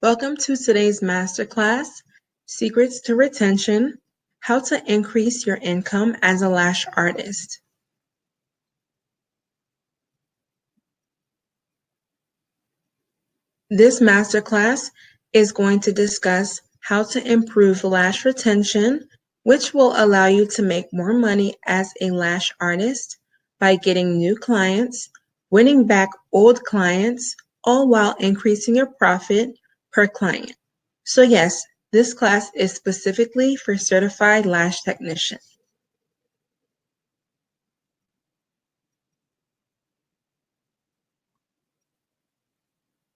Welcome to today's Masterclass, Secrets to Retention, How to Increase Your Income as a Lash Artist. This Masterclass is going to discuss how to improve lash retention, which will allow you to make more money as a lash artist by getting new clients, winning back old clients, all while increasing your profit per client. So yes, this class is specifically for certified lash technicians.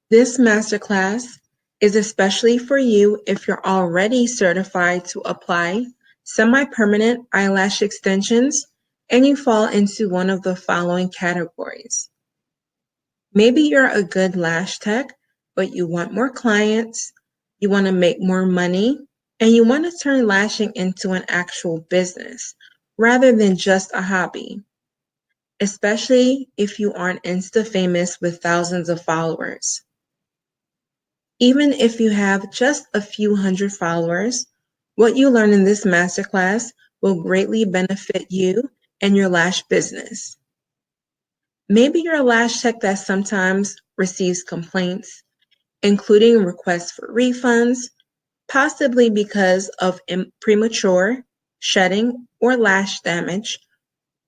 This masterclass is especially for you if you're already certified to apply semi-permanent eyelash extensions and you fall into one of the following categories. Maybe you're a good lash tech, but you want more clients, you want to make more money, and you want to turn lashing into an actual business rather than just a hobby, especially if you aren't Insta famous with thousands of followers. Even if you have just a few hundred followers, what you learn in this masterclass will greatly benefit you and your lash business. Maybe you're a lash tech that sometimes receives complaints, including requests for refunds, possibly because of premature shedding or lash damage,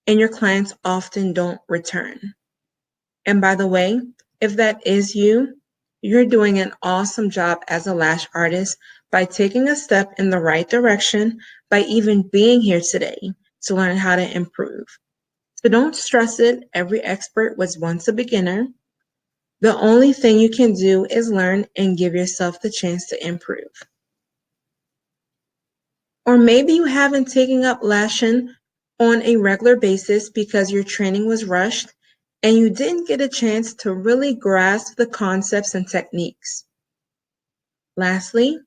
and your clients often don't return. And by the way, if that is you, you're doing an awesome job as a lash artist by taking a step in the right direction by even being here today to learn how to improve. So don't stress it. Every expert was once a beginner. The only thing you can do is learn and give yourself the chance to improve. Or maybe you haven't taken up lashing on a regular basis because your training was rushed and you didn't get a chance to really grasp the concepts and techniques. Lastly,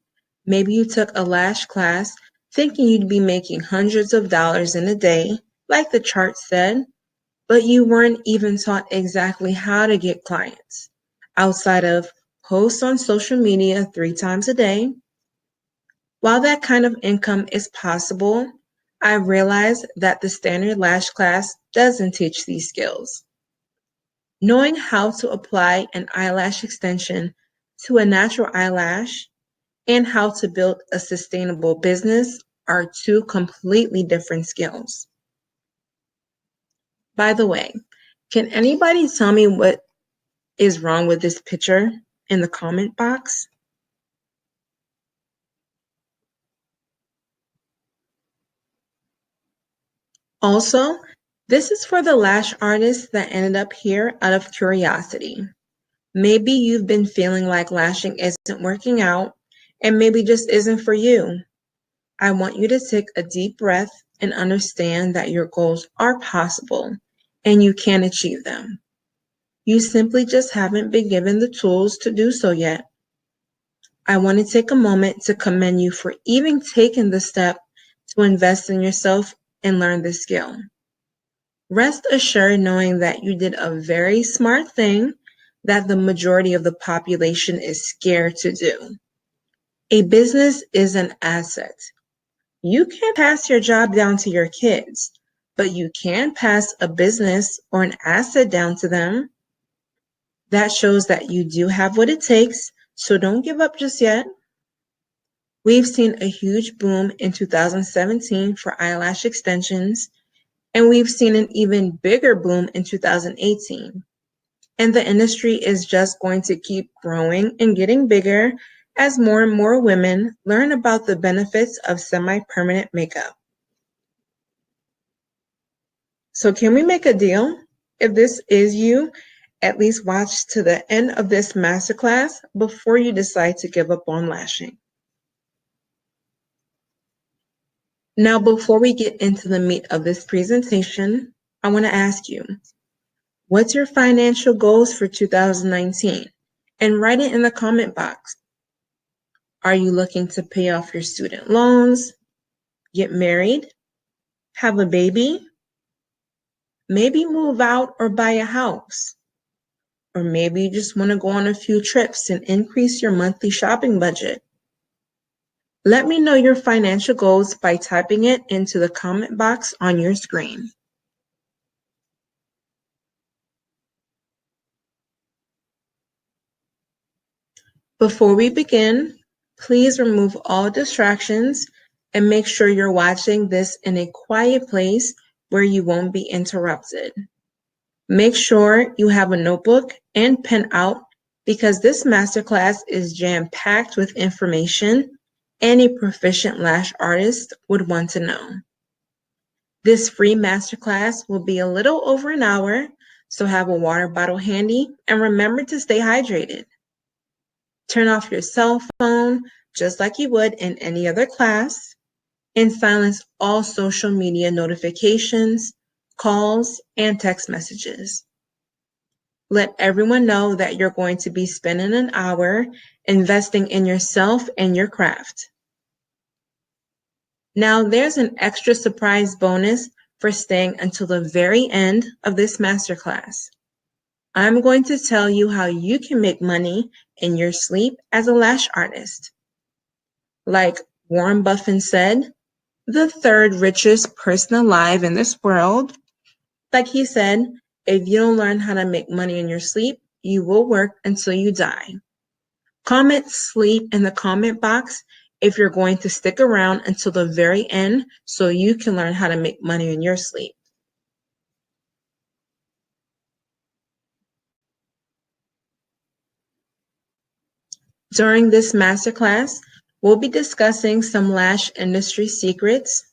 maybe you took a lash class thinking you'd be making hundreds of dollars in a day, like the chart said, but you weren't even taught exactly how to get clients outside of posts on social media 3 times a day. While that kind of income is possible, I realize that the standard lash class doesn't teach these skills. Knowing how to apply an eyelash extension to a natural eyelash and how to build a sustainable business are 2 completely different skills. By the way, can anybody tell me what is wrong with this picture in the comment box? Also, this is for the lash artists that ended up here out of curiosity. Maybe you've been feeling like lashing isn't working out and maybe just isn't for you. I want you to take a deep breath and understand that your goals are possible and you can achieve them. You simply just haven't been given the tools to do so yet. I want to take a moment to commend you for even taking the step to invest in yourself and learn this skill. Rest assured knowing that you did a very smart thing that the majority of the population is scared to do. A business is an asset. You can't pass your job down to your kids, but you can pass a business or an asset down to them. That shows that you do have what it takes, so don't give up just yet. We've seen a huge boom in 2017 for eyelash extensions, and we've seen an even bigger boom in 2018. And the industry is just going to keep growing and getting bigger as more and more women learn about the benefits of semi-permanent makeup. So can we make a deal? If this is you, at least watch to the end of this masterclass before you decide to give up on lashing. Now, before we get into the meat of this presentation, I want to ask you, what's your financial goals for 2019? And write it in the comment box. Are you looking to pay off your student loans, get married, have a baby, maybe move out or buy a house? Or maybe you just want to go on a few trips and increase your monthly shopping budget. Let me know your financial goals by typing it into the comment box on your screen. Before we begin, please remove all distractions and make sure you're watching this in a quiet place where you won't be interrupted. Make sure you have a notebook and pen out because this masterclass is jam-packed with information any proficient lash artist would want to know. This free masterclass will be a little over an hour, so have a water bottle handy and remember to stay hydrated. Turn off your cell phone just like you would in any other class, and silence all social media notifications, calls, and text messages. Let everyone know that you're going to be spending an hour investing in yourself and your craft. Now, there's an extra surprise bonus for staying until the very end of this masterclass. I'm going to tell you how you can make money in your sleep as a lash artist. Like Warren Buffett said, the third richest person alive in this world. Like he said, if you don't learn how to make money in your sleep, you will work until you die. Comment sleep in the comment box if you're going to stick around until the very end so you can learn how to make money in your sleep. During this masterclass, we'll be discussing some lash industry secrets.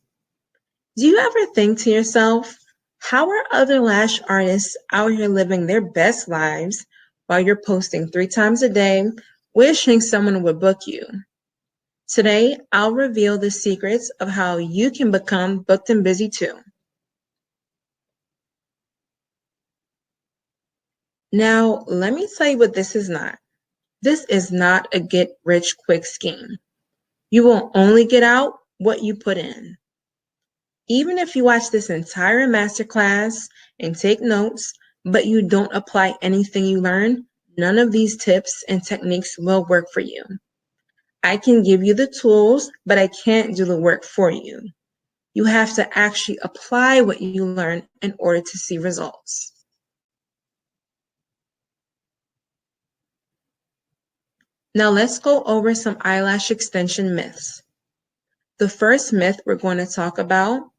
Do you ever think to yourself, how are other lash artists out here living their best lives while you're posting 3 times a day, wishing someone would book you? Today, I'll reveal the secrets of how you can become booked and busy too. Now, let me tell you what this is not. This is not a get-rich-quick scheme. You will only get out what you put in. Even if you watch this entire masterclass and take notes, but you don't apply anything you learn, none of these tips and techniques will work for you. I can give you the tools, but I can't do the work for you. You have to actually apply what you learn in order to see results. Now let's go over some eyelash extension myths. The first myth we're going to talk about: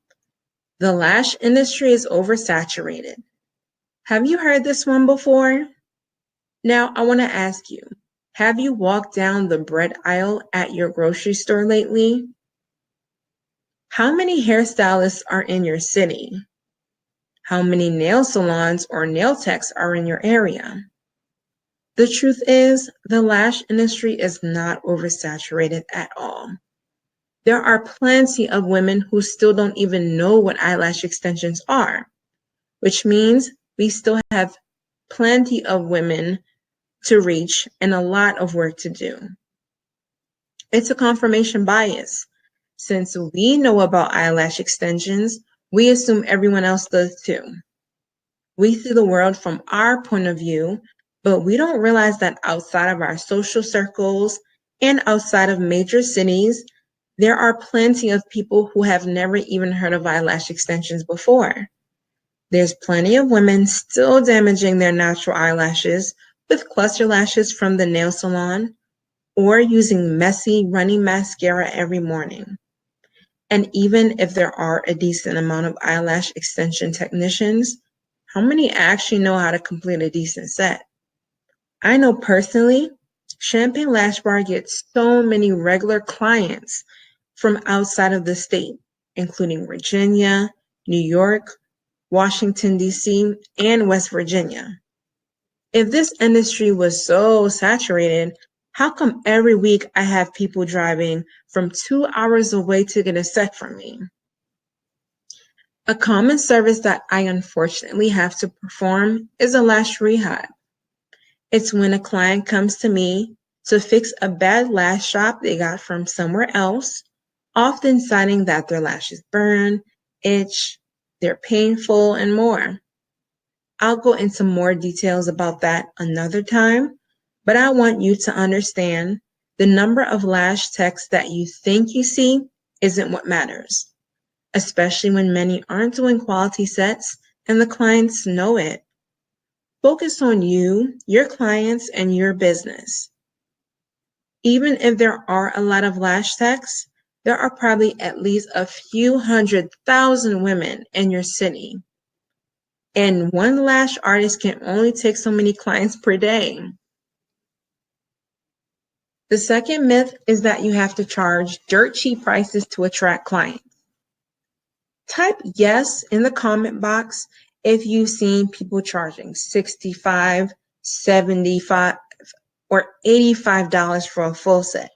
the lash industry is oversaturated. Have you heard this one before? Now I want to ask you, have you walked down the bread aisle at your grocery store lately? How many hairstylists are in your city? How many nail salons or nail techs are in your area? The truth is, the lash industry is not oversaturated at all. There are plenty of women who still don't even know what eyelash extensions are, which means we still have plenty of women to reach and a lot of work to do. It's a confirmation bias. Since we know about eyelash extensions, we assume everyone else does too. We see the world from our point of view, but we don't realize that outside of our social circles and outside of major cities, there are plenty of people who have never even heard of eyelash extensions before. There's plenty of women still damaging their natural eyelashes with cluster lashes from the nail salon or using messy, runny mascara every morning. And even if there are a decent amount of eyelash extension technicians, how many actually know how to complete a decent set? I know personally, Champagne Lash Bar gets so many regular clients from outside of the state, including Virginia, New York, Washington, D.C., and West Virginia. If this industry was so saturated, how come every week I have people driving from 2 hours away to get a set from me? A common service that I unfortunately have to perform is a lash rehab. It's when a client comes to me to fix a bad lash job they got from somewhere else, often citing that their lashes burn, itch, they're painful, and more. I'll go into more details about that another time, but I want you to understand the number of lash techs that you think you see isn't what matters, especially when many aren't doing quality sets and the clients know it. Focus on you, your clients, and your business. Even if there are a lot of lash techs, there are probably at least a few 100,000 women in your city. And one lash artist can only take so many clients per day. The second myth is that you have to charge dirt cheap prices to attract clients. Type yes in the comment box if you've seen people charging $65, $75, or $85 for a full set,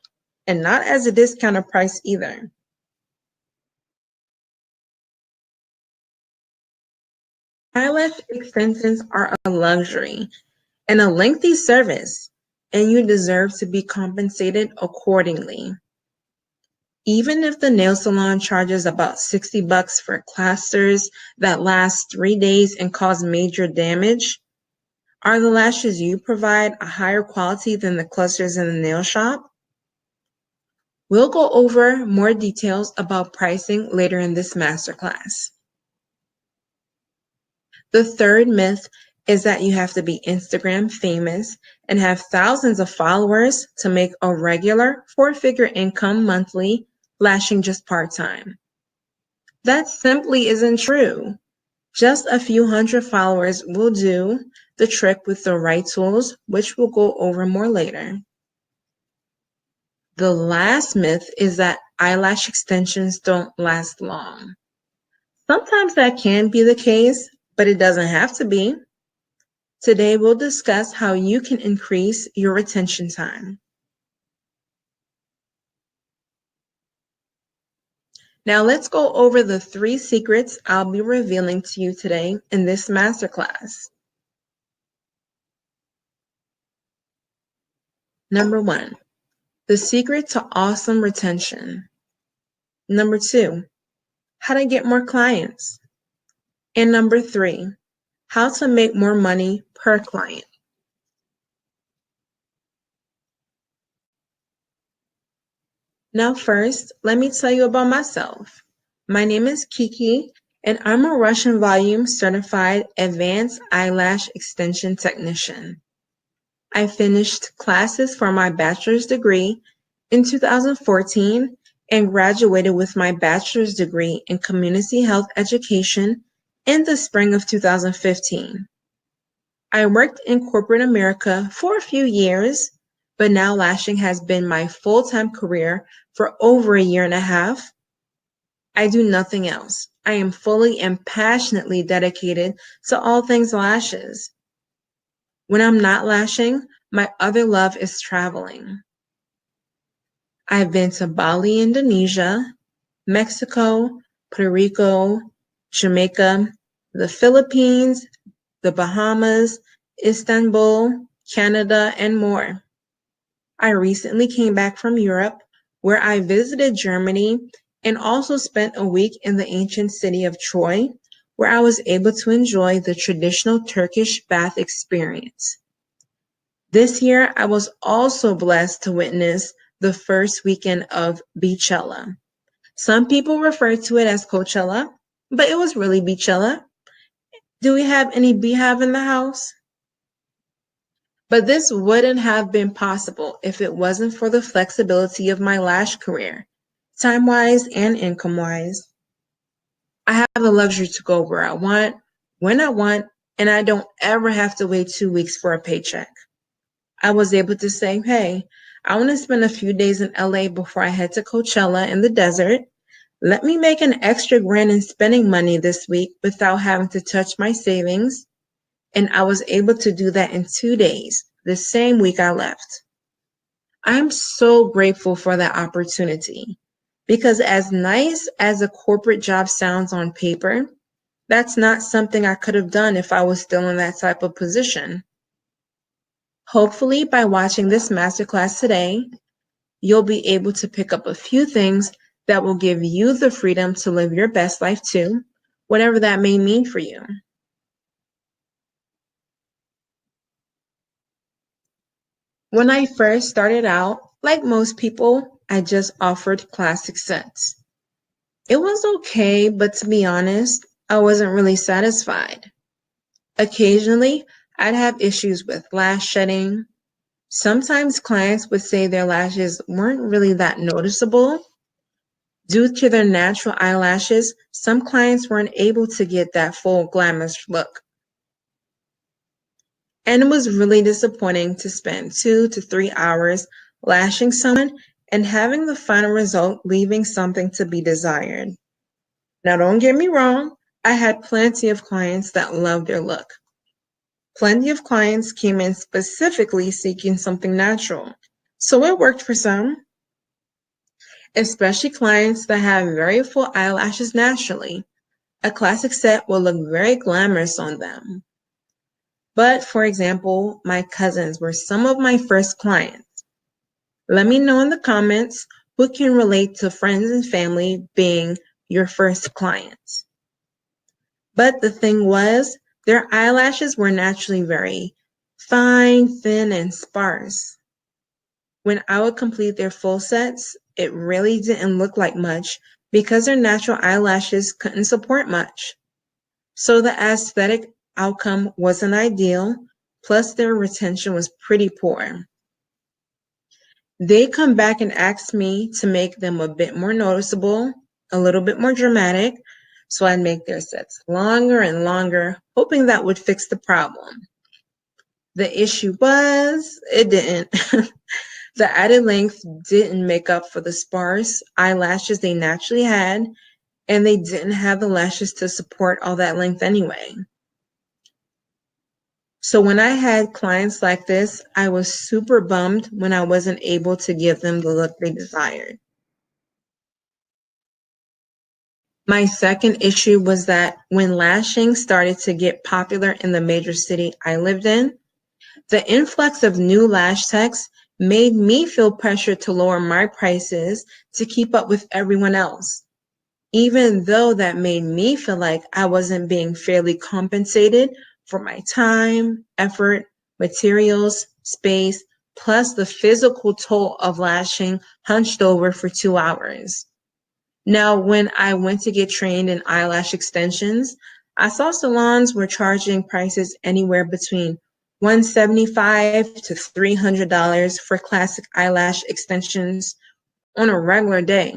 and not as a discounted price either. Eyelash extensions are a luxury and a lengthy service, and you deserve to be compensated accordingly. Even if the nail salon charges about $60 for clusters that last 3 days and cause major damage, are the lashes you provide a higher quality than the clusters in the nail shop? We'll go over more details about pricing later in this masterclass. The third myth is that you have to be Instagram famous and have thousands of followers to make a regular 4-figure income monthly, lashing just part-time. That simply isn't true. Just a few hundred followers will do the trick with the right tools, which we'll go over more later. The last myth is that eyelash extensions don't last long. Sometimes that can be the case, but it doesn't have to be. Today, we'll discuss how you can increase your retention time. Now, let's go over the 3 secrets I'll be revealing to you today in this masterclass. Number 1, the secret to awesome retention. Number 2, how to get more clients. And number 3, how to make more money per client. Now first, let me tell you about myself. My name is Kiki, and I'm a Russian Volume Certified Advanced Eyelash Extension Technician. I finished classes for my bachelor's degree in 2014 and graduated with my bachelor's degree in community health education in the spring of 2015. I worked in corporate America for a few years, but now lashing has been my full-time career for over a year and a half. I do nothing else. I am fully and passionately dedicated to all things lashes. When I'm not lashing, my other love is traveling. I've been to Bali, Indonesia, Mexico, Puerto Rico, Jamaica, the Philippines, the Bahamas, Istanbul, Canada, and more. I recently came back from Europe, where I visited Germany and also spent a week in the ancient city of Troy, where I was able to enjoy the traditional Turkish bath experience. This year, I was also blessed to witness the first weekend of Beachella. Some people refer to it as Coachella, but it was really Beachella. Do we have any beehive in the house? But this wouldn't have been possible if it wasn't for the flexibility of my lash career, time-wise and income-wise. I have the luxury to go where I want, when I want, and I don't ever have to wait 2 weeks for a paycheck. I was able to say, hey, I want to spend a few days in LA before I head to Coachella in the desert. Let me make an extra grand in spending money this week without having to touch my savings. And I was able to do that in 2 days, the same week I left. I'm so grateful for that opportunity because as nice as a corporate job sounds on paper, that's not something I could have done if I was still in that type of position. Hopefully, by watching this masterclass today, you'll be able to pick up a few things that will give you the freedom to live your best life too, whatever that may mean for you. When I first started out, like most people, I just offered classic sets. It was okay, but to be honest, I wasn't really satisfied. Occasionally, I'd have issues with lash shedding. Sometimes clients would say their lashes weren't really that noticeable. Due to their natural eyelashes, some clients weren't able to get that full glamorous look. And it was really disappointing to spend 2 to 3 hours lashing someone and having the final result leaving something to be desired. Now, don't get me wrong, I had plenty of clients that loved their look. Plenty of clients came in specifically seeking something natural, so it worked for some, especially clients that have very full eyelashes naturally. A classic set will look very glamorous on them. But for example, my cousins were some of my first clients. Let me know in the comments who can relate to friends and family being your first clients. But the thing was, their eyelashes were naturally very fine, thin, and sparse. When I would complete their full sets, it really didn't look like much because their natural eyelashes couldn't support much. So the aesthetic outcome wasn't ideal, plus their retention was pretty poor. They come back and ask me to make them a bit more noticeable, a little bit more dramatic, so I'd make their sets longer and longer, hoping that would fix the problem. The issue was, it didn't. The added length didn't make up for the sparse eyelashes they naturally had, and they didn't have the lashes to support all that length anyway. So when I had clients like this, I was super bummed when I wasn't able to give them the look they desired. My second issue was that when lashing started to get popular in the major city I lived in, the influx of new lash techs made me feel pressure to lower my prices to keep up with everyone else, even though that made me feel like I wasn't being fairly compensated for my time, effort, materials, space, plus the physical toll of lashing hunched over for 2 hours. Now, when I went to get trained in eyelash extensions, I saw salons were charging prices anywhere between $175 to $300 for classic eyelash extensions on a regular day.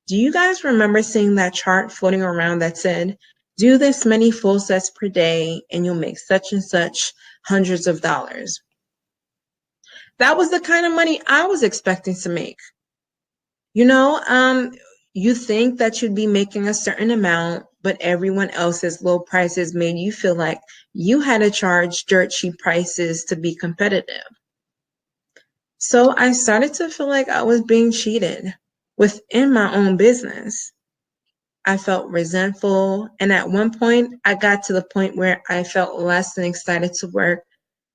Do you guys remember seeing that chart floating around that said, do this many full sets per day and you'll make such and such hundreds of dollars? That was the kind of money I was expecting to make. You know, you think that you'd be making a certain amount, but everyone else's low prices made you feel like you had to charge dirt cheap prices to be competitive. So I started to feel like I was being cheated within my own business. I felt resentful, and at one point, I got to the point where I felt less than excited to work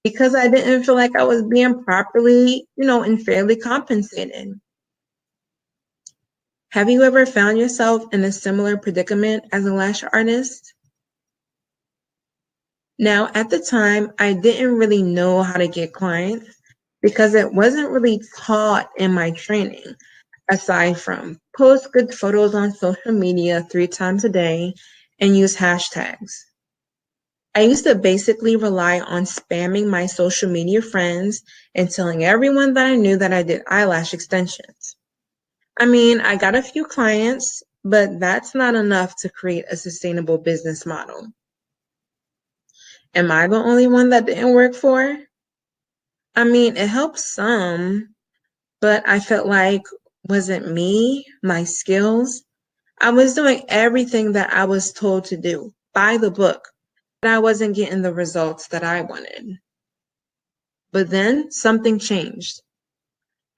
because I didn't feel like I was being properly, and fairly compensated. Have you ever found yourself in a similar predicament as a lash artist? Now, at the time, I didn't really know how to get clients because it wasn't really taught in my training, aside from post good photos on social media 3 times a day and use hashtags. I used to basically rely on spamming my social media friends and telling everyone that I knew that I did eyelash extensions. I mean, I got a few clients, but that's not enough to create a sustainable business model. Am I the only one that didn't work for? I mean, it helps some, but I felt like wasn't me, my skills. I was doing everything that I was told to do by the book, but I wasn't getting the results that I wanted. But then something changed.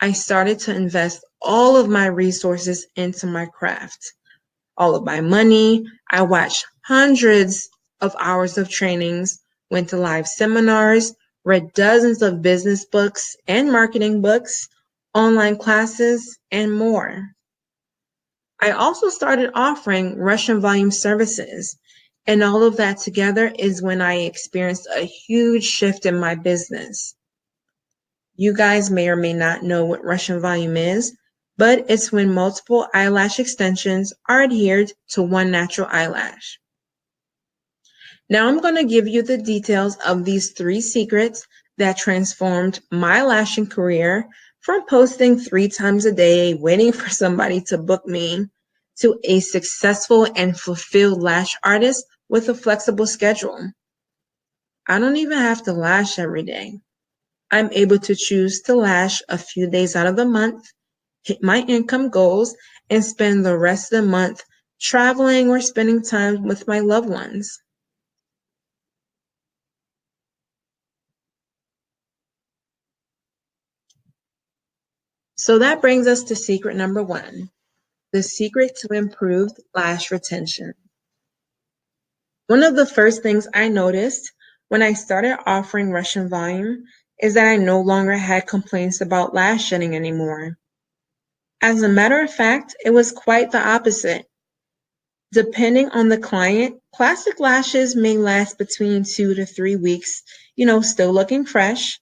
I started to invest all of my resources into my craft, all of my money. I watched hundreds of hours of trainings, went to live seminars, read dozens of business books and marketing books, online classes, and more. I also started offering Russian volume services, and all of that together is when I experienced a huge shift in my business. You guys may or may not know what Russian volume is, but it's when multiple eyelash extensions are adhered to one natural eyelash. Now I'm going to give you the details of these 3 secrets that transformed my lashing career from posting 3 times a day, waiting for somebody to book me, to a successful and fulfilled lash artist with a flexible schedule. I don't even have to lash every day. I'm able to choose to lash a few days out of the month, hit my income goals, and spend the rest of the month traveling or spending time with my loved ones. So that brings us to secret number 1, the secret to improved lash retention. One of the first things I noticed when I started offering Russian volume is that I no longer had complaints about lash shedding anymore. As a matter of fact, it was quite the opposite. Depending on the client, classic lashes may last between 2 to 3 weeks, still looking fresh.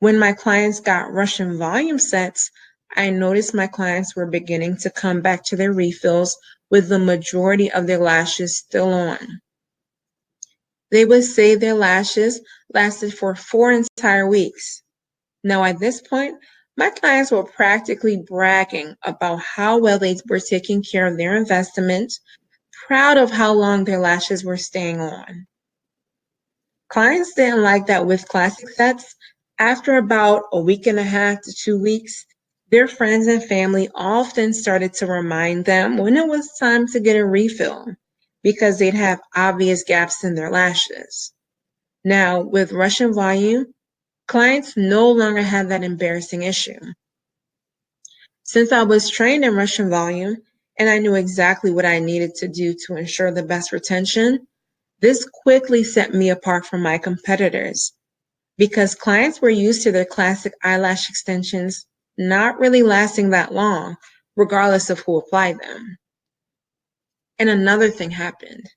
When my clients got Russian volume sets, I noticed my clients were beginning to come back to their refills with the majority of their lashes still on. They would say their lashes lasted for 4 entire weeks. Now, at this point, my clients were practically bragging about how well they were taking care of their investment, proud of how long their lashes were staying on. Clients didn't like that with classic sets. After about a week and a half to 2 weeks, their friends and family often started to remind them when it was time to get a refill because they'd have obvious gaps in their lashes. Now, with Russian volume, clients no longer have that embarrassing issue. Since I was trained in Russian volume and I knew exactly what I needed to do to ensure the best retention, this quickly set me apart from my competitors because clients were used to their classic eyelash extensions not really lasting that long, regardless of who applied them. And another thing happened.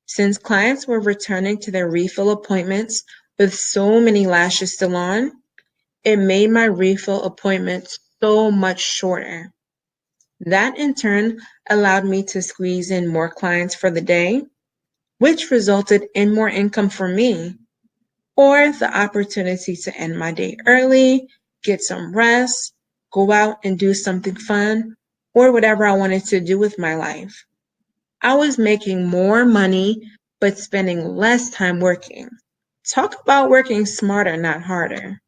Since clients were returning to their refill appointments with so many lashes still on, it made my refill appointments so much shorter. That in turn allowed me to squeeze in more clients for the day, which resulted in more income for me, or the opportunity to end my day early, get some rest, go out and do something fun, or whatever I wanted to do with my life. I was making more money, but spending less time working. Talk about working smarter, not harder.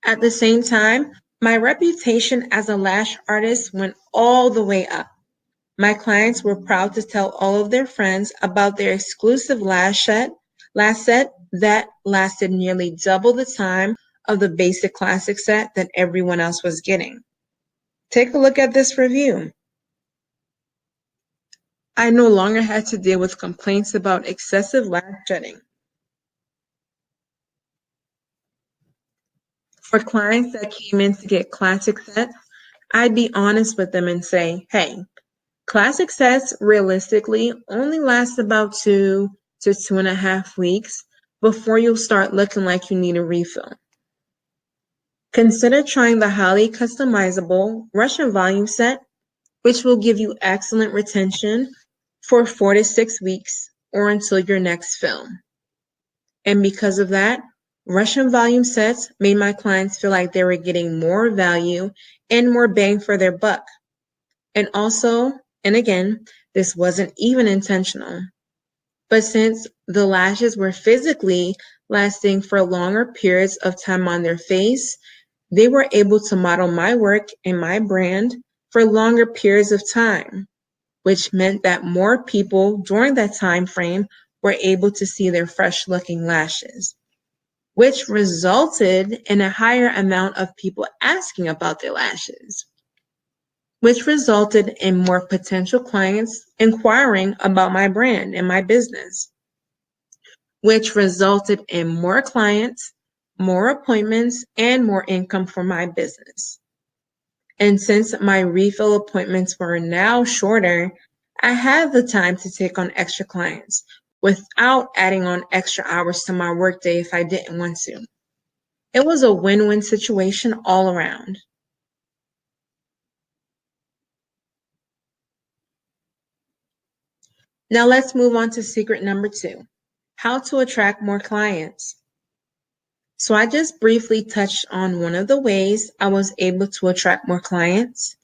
At the same time, my reputation as a lash artist went all the way up. My clients were proud to tell all of their friends about their exclusive lash set that lasted nearly double the time of the basic classic set that everyone else was getting. Take a look at this review. I no longer had to deal with complaints about excessive lash shedding. For clients that came in to get classic sets, I'd be honest with them and say, hey, classic sets realistically only last about 2 to 2.5 weeks before you'll start looking like you need a refill. Consider trying the highly customizable Russian volume set, which will give you excellent retention for 4 to 6 weeks or until your next fill. And because of that, Russian volume sets made my clients feel like they were getting more value and more bang for their buck. And also, and again, this wasn't even intentional, but since the lashes were physically lasting for longer periods of time on their face, they were able to model my work and my brand for longer periods of time, which meant that more people during that time frame were able to see their fresh looking lashes, which resulted in a higher amount of people asking about their lashes, which resulted in more potential clients inquiring about my brand and my business, which resulted in more clients, more appointments, and more income for my business. And since my refill appointments were now shorter, I had the time to take on extra clients, without adding on extra hours to my workday if I didn't want to. It was a win-win situation all around. Now let's move on to secret number 2, how to attract more clients. So I just briefly touched on one of the ways I was able to attract more clients,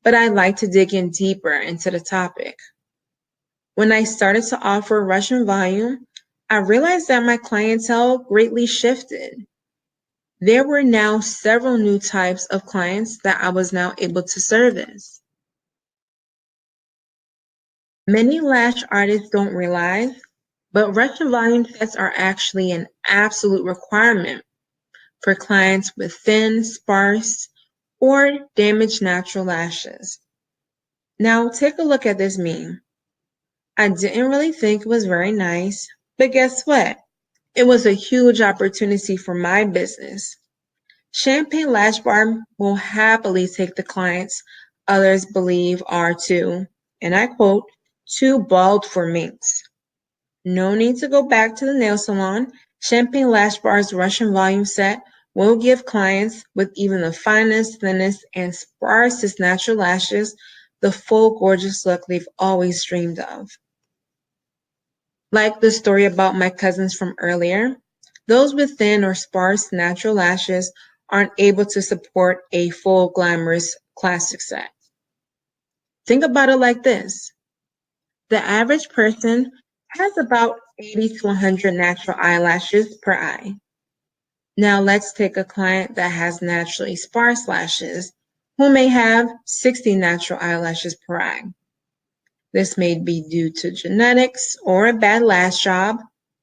but I'd like to dig in deeper into the topic. When I started to offer Russian volume, I realized that my clientele greatly shifted. There were now several new types of clients that I was now able to service. Many lash artists don't realize, but Russian volume sets are actually an absolute requirement for clients with thin, sparse, or damaged natural lashes. Now take a look at this meme. I didn't really think it was very nice, but guess what? It was a huge opportunity for my business. Champagne Lash Bar will happily take the clients others believe are too, and I quote, too bald for minks. No need to go back to the nail salon. Champagne Lash Bar's Russian volume set will give clients with even the finest, thinnest, and sparsest natural lashes the full gorgeous look they've always dreamed of. Like the story about my cousins from earlier, those with thin or sparse natural lashes aren't able to support a full glamorous classic set. Think about it like this. The average person has about 80 to 100 natural eyelashes per eye. Now let's take a client that has naturally sparse lashes who may have 60 natural eyelashes per eye. This may be due to genetics or a bad lash job,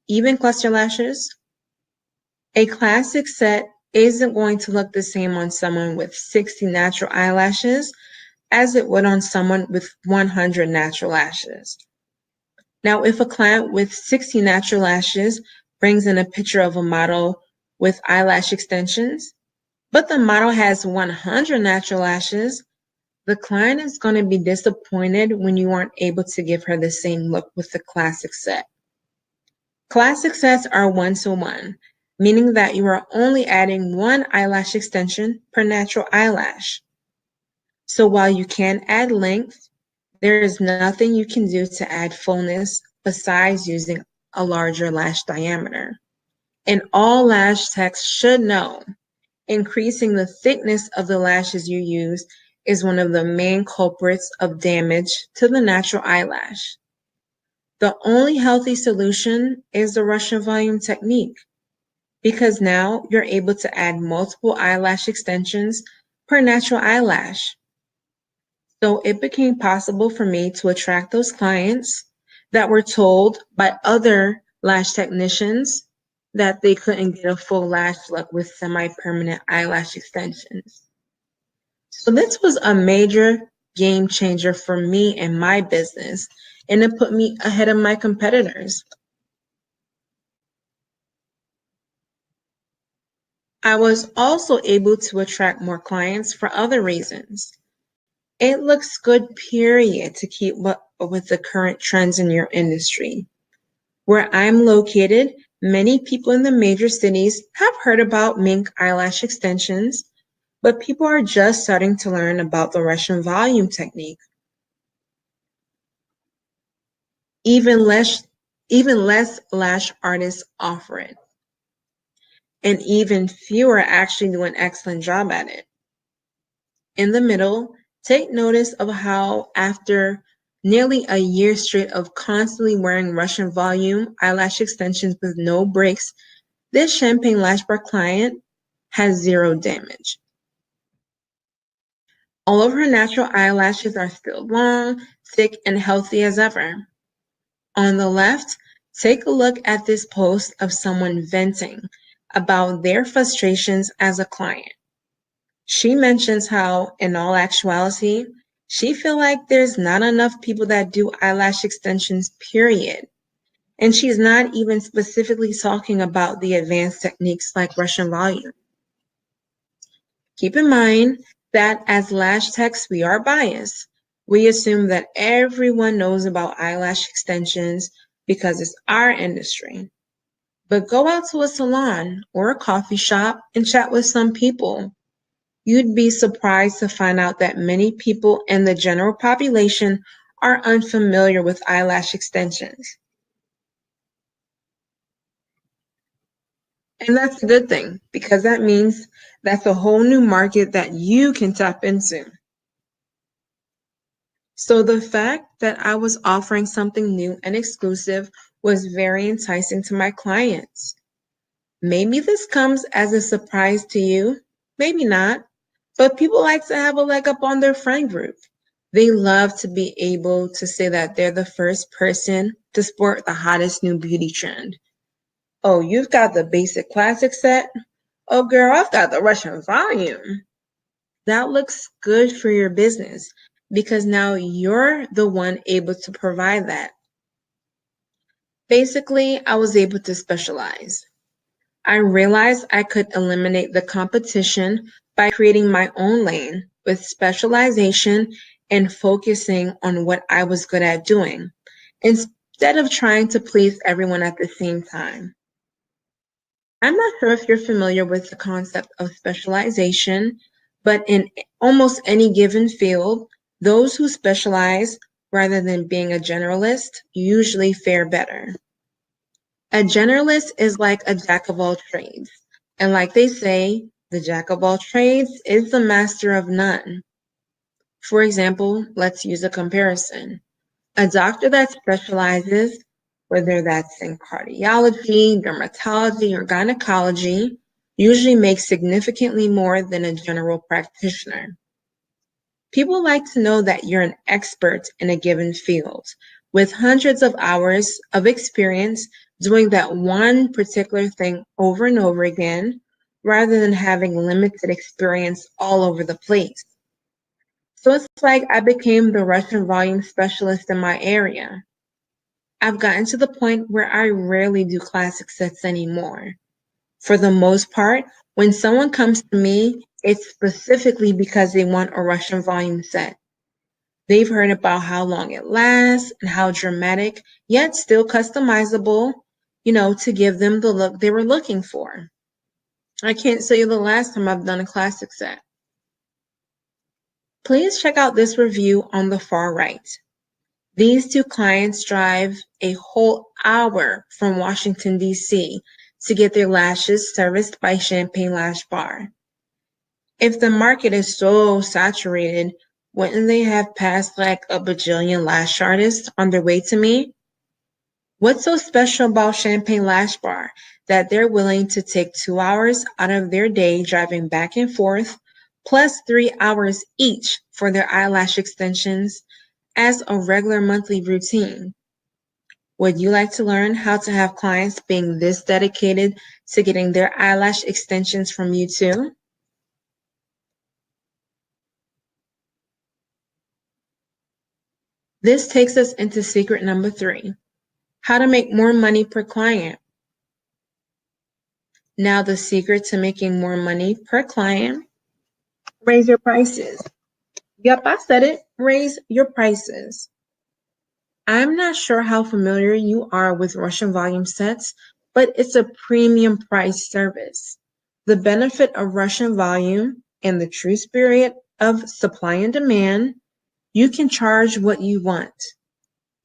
even cluster lashes. A classic set isn't going to look the same on someone with 60 natural eyelashes as it would on someone with 100 natural lashes. Now, if a client with 60 natural lashes brings in a picture of a model with eyelash extensions, but the model has 100 natural lashes, the client is going to be disappointed when you aren't able to give her the same look with the classic set. Classic sets are 1-to-1, meaning that you are only adding one eyelash extension per natural eyelash. So while you can add length, there is nothing you can do to add fullness besides using a larger lash diameter. And all lash techs should know, increasing the thickness of the lashes you use is one of the main culprits of damage to the natural eyelash. The only healthy solution is the Russian volume technique, because now you're able to add multiple eyelash extensions per natural eyelash. So it became possible for me to attract those clients that were told by other lash technicians that they couldn't get a full lash look with semi-permanent eyelash extensions. So this was a major game changer for me and my business, and it put me ahead of my competitors. I was also able to attract more clients for other reasons. It looks good, period, to keep up with the current trends in your industry. Where I'm located, many people in the major cities have heard about mink eyelash extensions, but people are just starting to learn about the Russian volume technique. Even less lash artists offer it, and even fewer actually do an excellent job at it. In the middle, take notice of how after nearly a year straight of constantly wearing Russian volume eyelash extensions with no breaks, this Champagne Lash Bar client has zero damage. All of her natural eyelashes are still long, thick, and healthy as ever. On the left, take a look at this post of someone venting about their frustrations as a client. She mentions how, in all actuality, she feels like there's not enough people that do eyelash extensions, period. And she's not even specifically talking about the advanced techniques like Russian volume. Keep in mind that as lash techs, we are biased. We assume that everyone knows about eyelash extensions, because it's our industry. But go out to a salon or a coffee shop and chat with some people. You'd be surprised to find out that many people in the general population are unfamiliar with eyelash extensions. And that's a good thing because that means that's a whole new market that you can tap into. So the fact that I was offering something new and exclusive was very enticing to my clients. Maybe this comes as a surprise to you, maybe not, but people like to have a leg up on their friend group. They love to be able to say that they're the first person to sport the hottest new beauty trend. Oh, you've got the basic classic set? Oh, girl, I've got the Russian volume. That looks good for your business because now you're the one able to provide that. Basically, I was able to specialize. I realized I could eliminate the competition by creating my own lane with specialization and focusing on what I was good at doing instead of trying to please everyone at the same time. I'm not sure if you're familiar with the concept of specialization, but in almost any given field, those who specialize rather than being a generalist usually fare better. A generalist is like a jack of all trades. And like they say, the jack of all trades is the master of none. For example, let's use a comparison. A doctor that specializes, whether that's in cardiology, dermatology, or gynecology, usually makes significantly more than a general practitioner. People like to know that you're an expert in a given field with hundreds of hours of experience doing that one particular thing over and over again, rather than having limited experience all over the place. So it's like I became the Russian volume specialist in my area. I've gotten to the point where I rarely do classic sets anymore. For the most part, when someone comes to me, it's specifically because they want a Russian volume set. They've heard about how long it lasts and how dramatic, yet still customizable, to give them the look they were looking for. I can't tell you the last time I've done a classic set. Please check out this review on the far right. These two clients drive a whole hour from Washington, D.C. to get their lashes serviced by Champagne Lash Bar. If the market is so saturated, wouldn't they have passed like a bajillion lash artists on their way to me? What's so special about Champagne Lash Bar that they're willing to take 2 hours out of their day driving back and forth, plus 3 hours each for their eyelash extensions as a regular monthly routine? Would you like to learn how to have clients being this dedicated to getting their eyelash extensions from you too? This takes us into secret number 3, how to make more money per client. Now the secret to making more money per client, raise your prices. Yep, I said it, raise your prices. I'm not sure how familiar you are with Russian volume sets, but it's a premium price service. The benefit of Russian volume and the true spirit of supply and demand, you can charge what you want.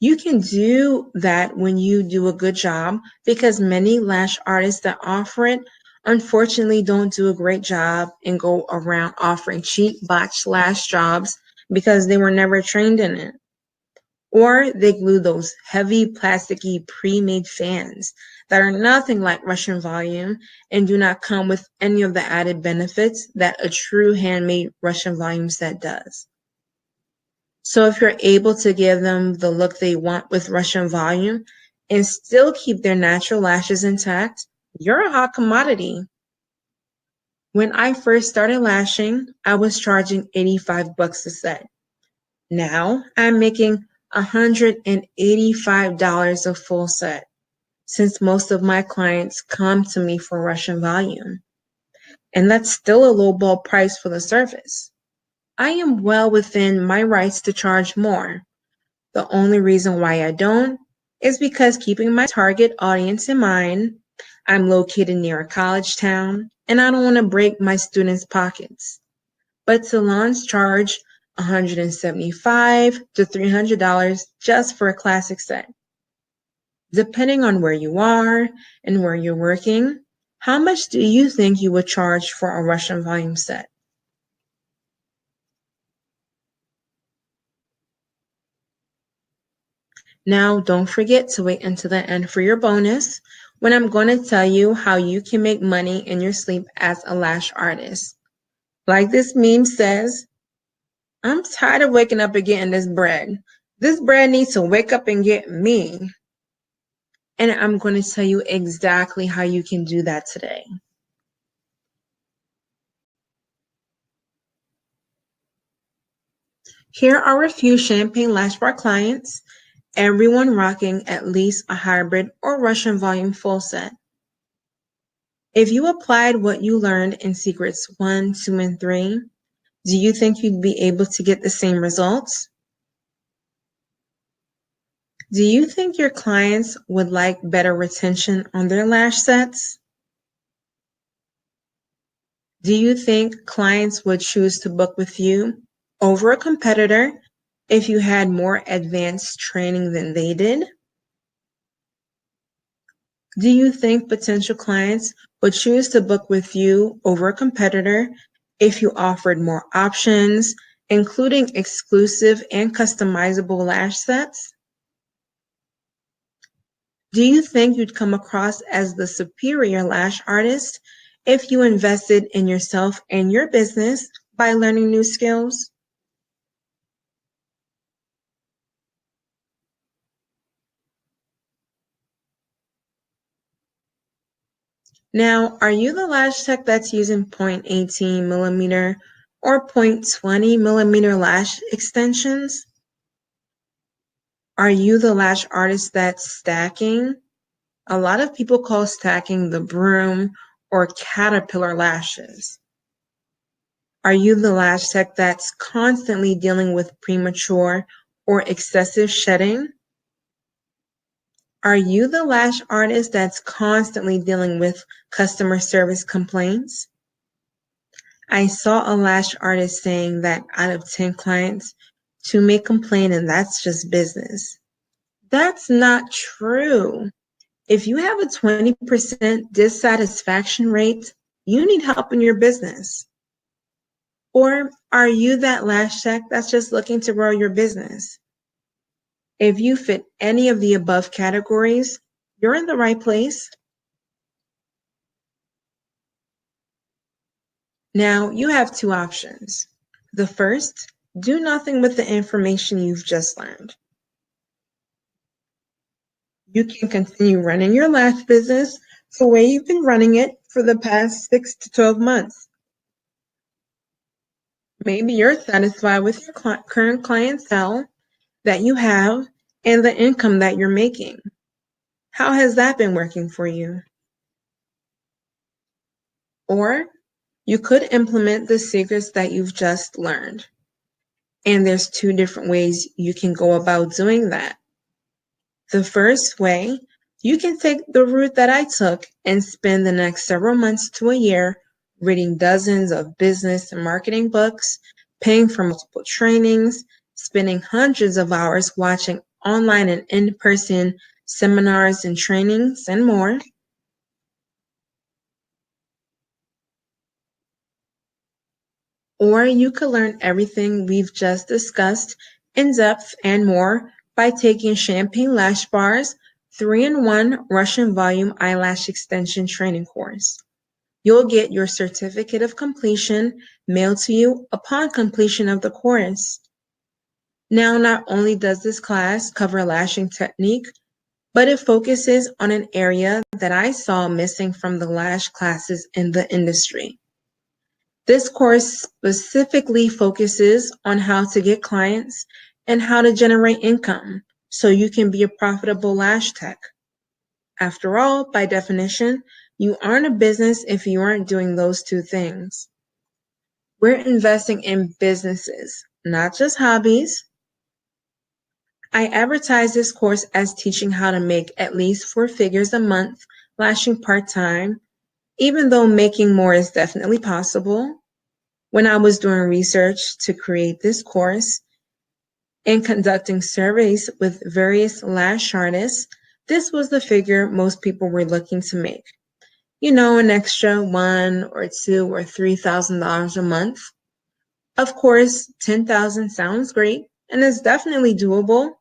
You can do that when you do a good job because many lash artists that offer it unfortunately don't do a great job and go around offering cheap botched lash jobs because they were never trained in it. Or they glue those heavy plasticky pre-made fans that are nothing like Russian volume and do not come with any of the added benefits that a true handmade Russian volume set does. So if you're able to give them the look they want with Russian volume and still keep their natural lashes intact, you're a hot commodity. When I first started lashing, I was charging $85 a set. Now I'm making $185 a full set, since most of my clients come to me for Russian volume. And that's still a lowball price for the service. I am well within my rights to charge more. The only reason why I don't is because keeping my target audience in mind, I'm located near a college town and I don't want to break my students' pockets. But salons charge $175 to $300 just for a classic set. Depending on where you are and where you're working, how much do you think you would charge for a Russian volume set? Now, don't forget to wait until the end for your bonus when I'm going to tell you how you can make money in your sleep as a lash artist. Like this meme says, I'm tired of waking up and getting this bread. This bread needs to wake up and get me. And I'm going to tell you exactly how you can do that today. Here are a few Champagne Lash Bar clients, everyone rocking at least a hybrid or Russian volume full set. If you applied what you learned in Secrets 1, 2, and 3, do you think you'd be able to get the same results? Do you think your clients would like better retention on their lash sets? Do you think clients would choose to book with you over a competitor if you had more advanced training than they did? Do you think potential clients would choose to book with you over a competitor if you offered more options, including exclusive and customizable lash sets? Do you think you'd come across as the superior lash artist if you invested in yourself and your business by learning new skills? Now, are you the lash tech that's using 0.18 millimeter or 0.20 millimeter lash extensions? Are you the lash artist that's stacking? A lot of people call stacking the broom or caterpillar lashes. Are you the lash tech that's constantly dealing with premature or excessive shedding? Are you the lash artist that's constantly dealing with customer service complaints? I saw a lash artist saying that out of 10 clients, 2 may complain and that's just business. That's not true. If you have a 20% dissatisfaction rate, you need help in your business. Or are you that lash tech that's just looking to grow your business? If you fit any of the above categories, you're in the right place. Now, you have 2 options. The first, do nothing with the information you've just learned. You can continue running your lash business the way you've been running it for the past 6 to 12 months. Maybe you're satisfied with your current clientele that you have and the income that you're making. How has that been working for you? Or you could implement the secrets that you've just learned. And there's 2 different ways you can go about doing that. The first way, you can take the route that I took and spend the next several months to a year reading dozens of business and marketing books, paying for multiple trainings, spending hundreds of hours watching online and in-person seminars and trainings, and more. Or you could learn everything we've just discussed in depth and more by taking Champagne Lash Bar's 3-in-1 Russian Volume Eyelash Extension Training course. You'll get your certificate of completion mailed to you upon completion of the course. Now, not only does this class cover lashing technique, but it focuses on an area that I saw missing from the lash classes in the industry. This course specifically focuses on how to get clients and how to generate income so you can be a profitable lash tech. After all, by definition, you aren't a business if you aren't doing those 2 things. We're investing in businesses, not just hobbies. I advertise this course as teaching how to make at least four figures a month, lashing part-time, even though making more is definitely possible. When I was doing research to create this course and conducting surveys with various lash artists, this was the figure most people were looking to make. You know, an extra one or two or $3,000 a month. Of course, 10,000 sounds great and is definitely doable.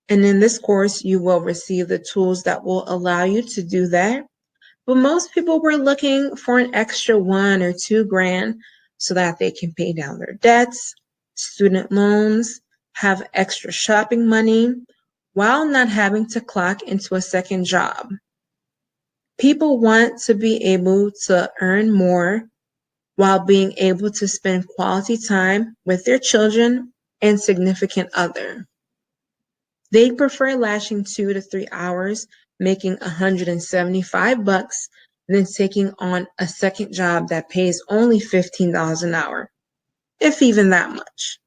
And in this course, you will receive the tools that will allow you to do that. But most people were looking for an extra 1 or 2 grand so that they can pay down their debts, student loans, have extra shopping money, while not having to clock into a second job. People want to be able to earn more while being able to spend quality time with their children and significant other. They prefer lashing 2 to 3 hours, making $175, than taking on a second job that pays only $15 an hour, if even that much.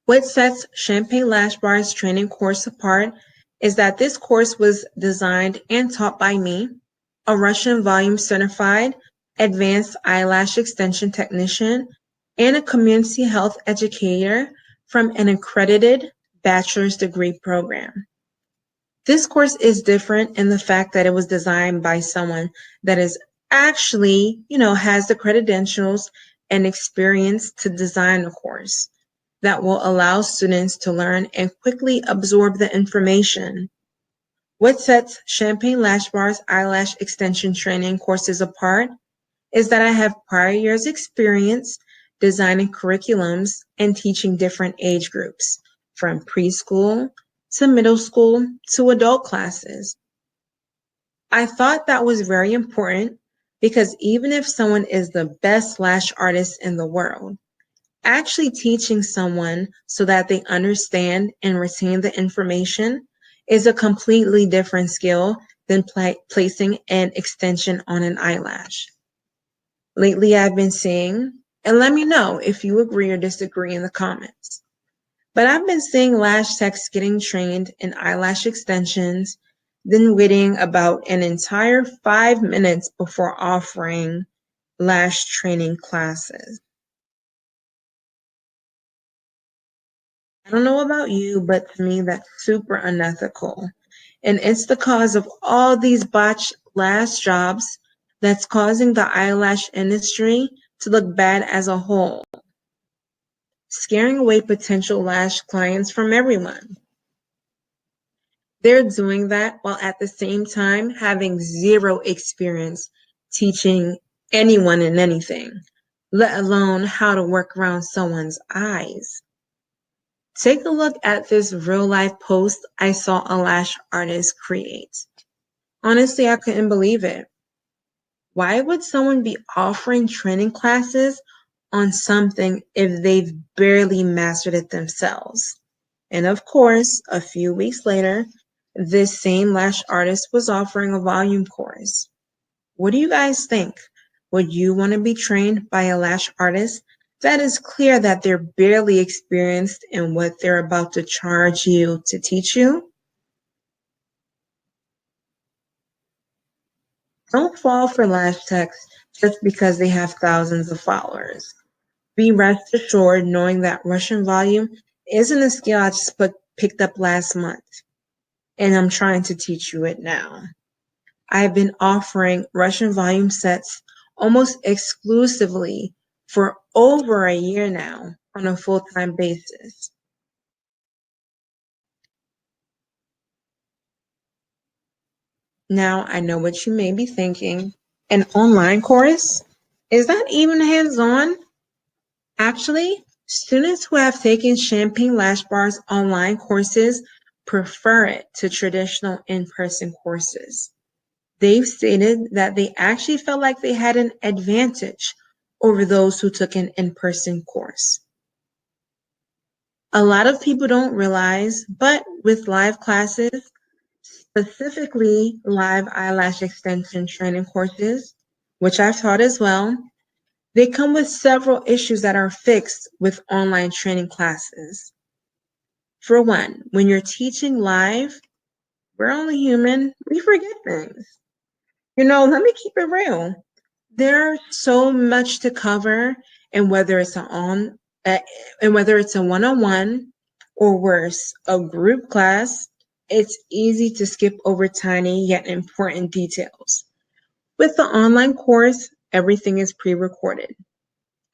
What sets Champagne Lash Bar's training course apart is that this course was designed and taught by me, a Russian volume certified advanced eyelash extension technician and a community health educator from an accredited bachelor's degree program. This course is different in the fact that it was designed by someone that is actually, has the credentials and experience to design a course that will allow students to learn and quickly absorb the information. What sets Champagne Lash Bar's eyelash extension training courses apart is that I have prior years experience designing curriculums and teaching different age groups, from preschool to middle school to adult classes. I thought that was very important because even if someone is the best lash artist in the world, actually teaching someone so that they understand and retain the information is a completely different skill than placing an extension on an eyelash. Lately, I've been seeing, and let me know if you agree or disagree in the comments, but I've been seeing lash techs getting trained in eyelash extensions, then waiting about an entire 5 minutes before offering lash training classes. I don't know about you, but to me, that's super unethical. And it's the cause of all these botched lash jobs that's causing the eyelash industry to look bad as a whole, scaring away potential lash clients from everyone. They're doing that while at the same time having zero experience teaching anyone in anything, let alone how to work around someone's eyes. Take a look at this real life post I saw a lash artist create. Honestly, I couldn't believe it. Why would someone be offering training classes on something if they've barely mastered it themselves? And of course, a few weeks later, this same lash artist was offering a volume course. What do you guys think? Would you want to be trained by a lash artist that is clear that they're barely experienced in what they're about to charge you to teach you? Don't fall for lash techs just because they have thousands of followers. Be rest assured knowing that Russian volume isn't a skill I just picked up last month, and I'm trying to teach you it now. I've been offering Russian volume sets almost exclusively for over a year now on a full-time basis. Now, I know what you may be thinking. An online course? Is that even hands-on? Actually, students who have taken Champagne Lash Bar's online courses prefer it to traditional in-person courses. They've stated that they actually felt like they had an advantage over those who took an in-person course. A lot of people don't realize, but with live classes, specifically live eyelash extension training courses, which I've taught as well, they come with several issues that are fixed with online training classes. For one, when you're teaching live, we're only human, we forget things. Let me keep it real. There's so much to cover, and whether it's a one-on-one or worse, a group class, it's easy to skip over tiny yet important details. With the online course, everything is pre-recorded.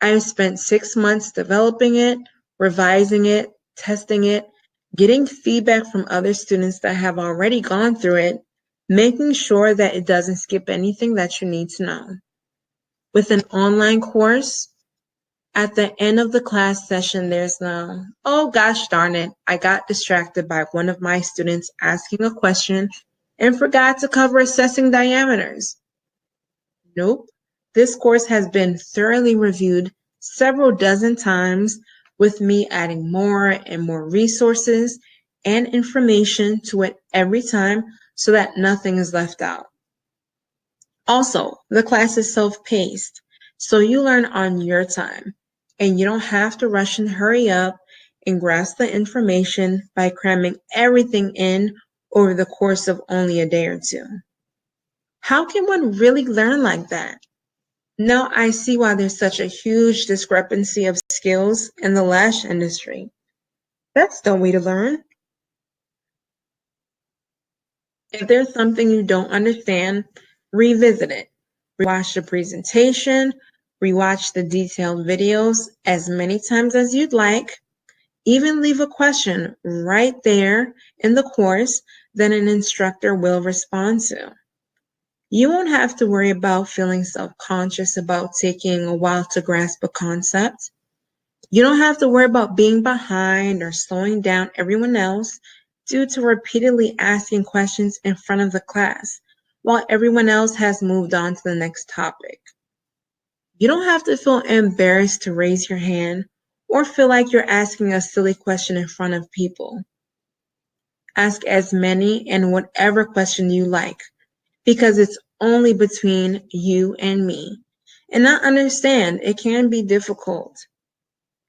I have spent 6 months developing it, revising it, testing it, getting feedback from other students that have already gone through it, making sure that it doesn't skip anything that you need to know. With an online course, at the end of the class session, there's no, oh gosh darn it, I got distracted by one of my students asking a question and forgot to cover assessing diameters. Nope. This course has been thoroughly reviewed several dozen times, with me adding more and more resources and information to it every time so that nothing is left out. Also, the class is self-paced, so you learn on your time, and you don't have to rush and hurry up and grasp the information by cramming everything in over the course of only a day or two. How can one really learn like that? Now I see why there's such a huge discrepancy of skills in the lash industry. That's no way to learn. If there's something you don't understand, revisit it. Rewatch the presentation, rewatch the detailed videos as many times as you'd like. Even leave a question right there in the course that an instructor will respond to. You won't have to worry about feeling self-conscious about taking a while to grasp a concept. You don't have to worry about being behind or slowing down everyone else due to repeatedly asking questions in front of the class while everyone else has moved on to the next topic. You don't have to feel embarrassed to raise your hand or feel like you're asking a silly question in front of people. Ask as many and whatever question you like, because it's only between you and me. And I understand it can be difficult.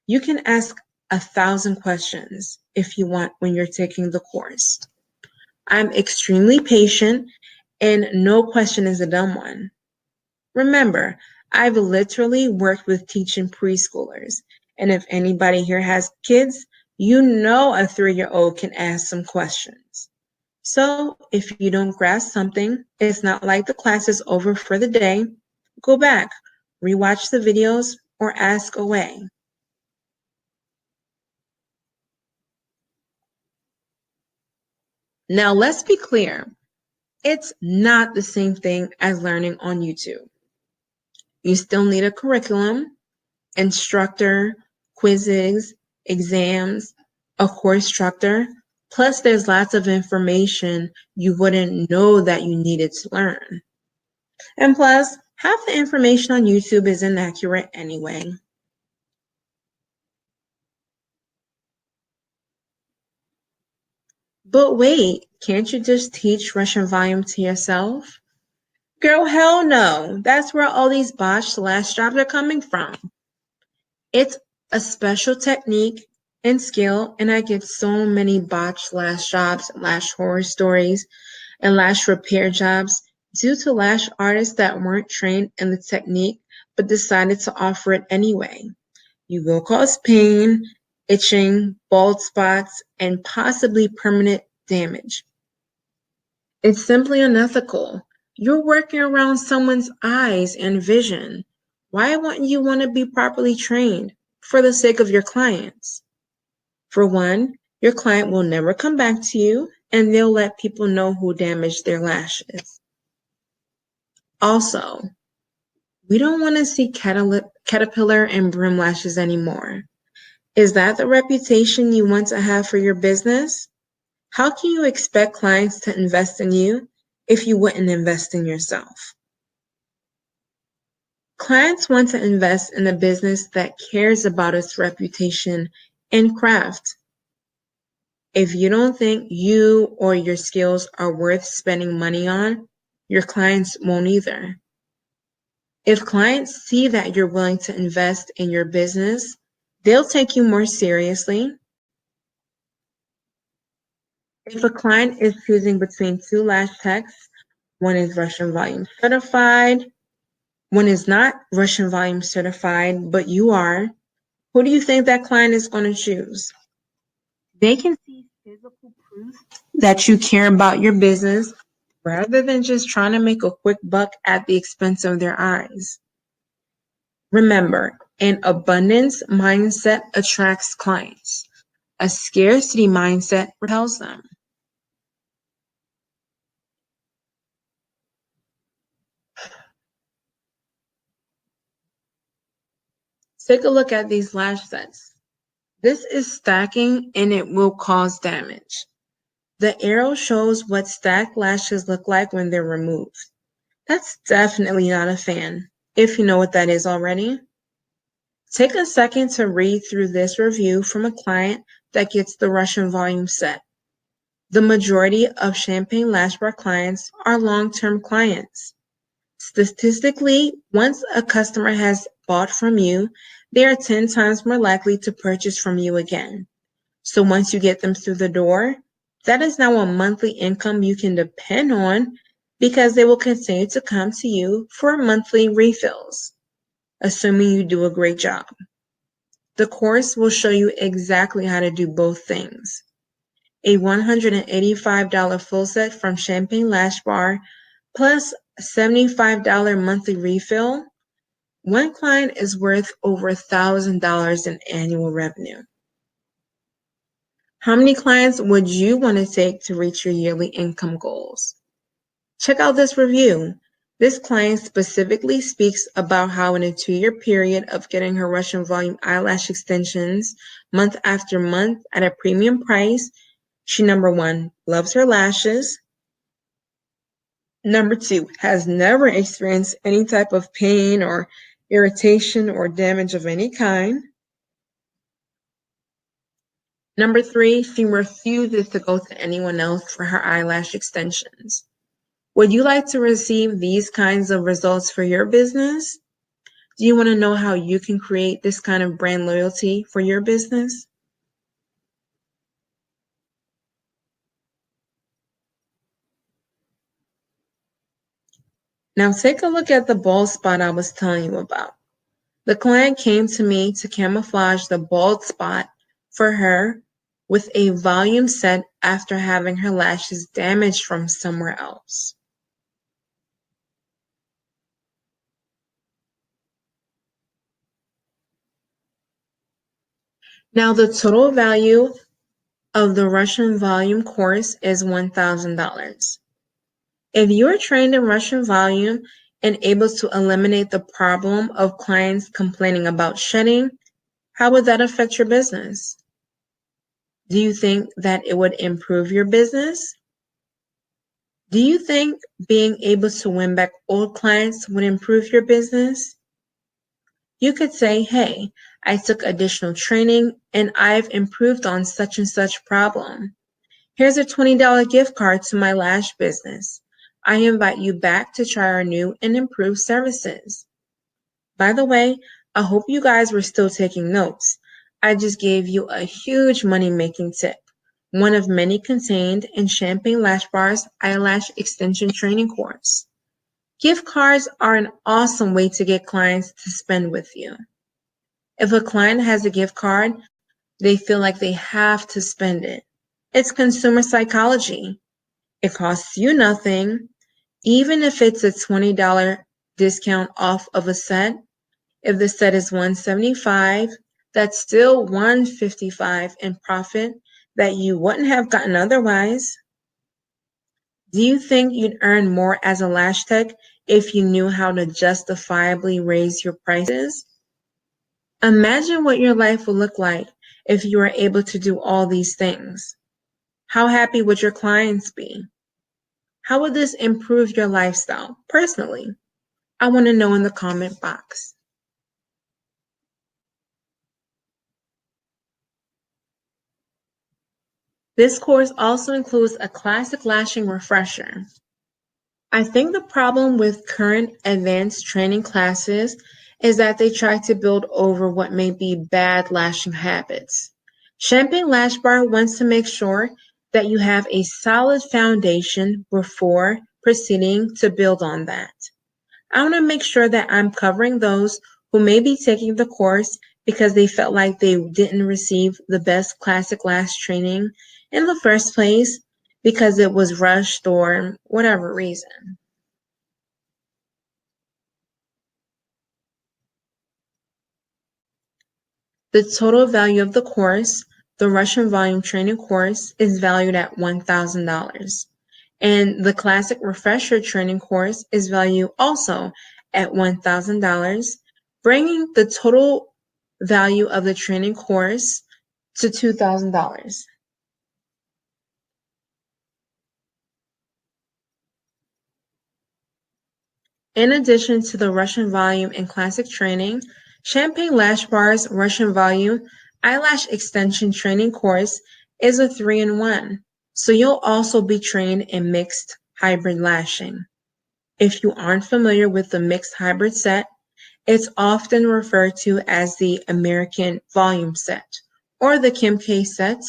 You can ask 1,000 questions if you want when you're taking the course. I'm extremely patient, and no question is a dumb one. Remember, I've literally worked with teaching preschoolers, and if anybody here has kids, you know a 3-year-old can ask some questions. So if you don't grasp something, it's not like the class is over for the day. Go back, rewatch the videos, or ask away. Now let's be clear. It's not the same thing as learning on YouTube. You still need a curriculum, instructor, quizzes, exams, a course structure. Plus, there's lots of information you wouldn't know that you needed to learn. And plus, half the information on YouTube is inaccurate anyway. But wait, can't you just teach Russian volume to yourself? Girl, hell no. That's where all these botched lash jobs are coming from. It's a special technique and skill, and I get so many botched lash jobs, lash horror stories, and lash repair jobs due to lash artists that weren't trained in the technique but decided to offer it anyway. You will cause pain, itching, bald spots, and possibly permanent damage. It's simply unethical. You're working around someone's eyes and vision. Why wouldn't you want to be properly trained for the sake of your clients? For one, your client will never come back to you, and they'll let people know who damaged their lashes. Also, we don't want to see caterpillar and broom lashes anymore. Is that the reputation you want to have for your business? How can you expect clients to invest in you if you wouldn't invest in yourself? Clients want to invest in a business that cares about its reputation and craft. If you don't think you or your skills are worth spending money on, your clients won't either. If clients see that you're willing to invest in your business, they'll take you more seriously. If a client is choosing between two lash techs, one is Russian volume certified, one is not Russian volume certified, but you are, who do you think that client is going to choose? They can see physical proof that you care about your business rather than just trying to make a quick buck at the expense of their eyes. Remember, an abundance mindset attracts clients. A scarcity mindset repels them. Take a look at these lash sets. This is stacking and it will cause damage. The arrow shows what stacked lashes look like when they're removed. That's definitely not a fan, if you know what that is already. Take a second to read through this review from a client that gets the Russian volume set. The majority of Champagne Lash Bar clients are long-term clients. Statistically, once a customer has bought from you, they are 10 times more likely to purchase from you again. So once you get them through the door, that is now a monthly income you can depend on because they will continue to come to you for monthly refills, assuming you do a great job. The course will show you exactly how to do both things. A $185 full set from Champagne Lash Bar plus $75 monthly refill. One client is worth over $1,000 in annual revenue. How many clients would you want to take to reach your yearly income goals? Check out this review. This client specifically speaks about how in a 2-year period of getting her Russian volume eyelash extensions month after month at a premium price, she, number one, loves her lashes. Number two, has never experienced any type of pain or irritation or damage of any kind. Number three, she refuses to go to anyone else for her eyelash extensions. Would you like to receive these kinds of results for your business? Do you want to know how you can create this kind of brand loyalty for your business? Now take a look at the bald spot I was telling you about. The client came to me to camouflage the bald spot for her with a volume set after having her lashes damaged from somewhere else. Now the total value of the Russian volume course is $1,000. If you are trained in Russian volume and able to eliminate the problem of clients complaining about shedding, how would that affect your business? Do you think that it would improve your business? Do you think being able to win back old clients would improve your business? You could say, hey, I took additional training and I've improved on such and such problem. Here's a $20 gift card to my lash business. I invite you back to try our new and improved services. By the way, I hope you guys were still taking notes. I just gave you a huge money-making tip, one of many contained in Champagne Lash Bar's eyelash extension training course. Gift cards are an awesome way to get clients to spend with you. If a client has a gift card, they feel like they have to spend it. It's consumer psychology. It costs you nothing, even if it's a $20 discount off of a set. If the set is $175, that's still $155 in profit that you wouldn't have gotten otherwise. Do you think you'd earn more as a lash tech if you knew how to justifiably raise your prices? Imagine what your life would look like if you were able to do all these things. How happy would your clients be? How would this improve your lifestyle personally? I want to know in the comment box. This course also includes a classic lashing refresher. I think the problem with current advanced training classes is that they try to build over what may be bad lashing habits. Champagne Lash Bar wants to make sure that you have a solid foundation before proceeding to build on that. I want to make sure that I'm covering those who may be taking the course because they felt like they didn't receive the best classic lash training in the first place because it was rushed or whatever reason. The total value of the course, the Russian volume training course, is valued at $1,000. And the classic refresher training course is valued also at $1,000, bringing the total value of the training course to $2,000. In addition to the Russian volume and classic training, Champagne Lash Bar's Russian volume eyelash extension training course is a 3-in-1. So you'll also be trained in mixed hybrid lashing. If you aren't familiar with the mixed hybrid set, it's often referred to as the American volume set or the Kim K set,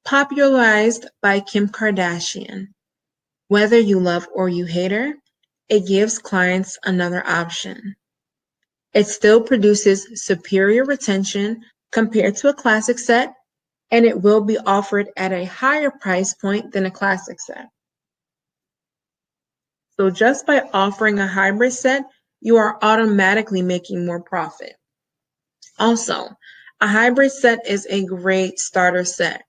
popularized by Kim Kardashian. Whether you love or you hate her, it gives clients another option. It still produces superior retention compared to a classic set, and it will be offered at a higher price point than a classic set. So just by offering a hybrid set, you are automatically making more profit. Also, a hybrid set is a great starter set.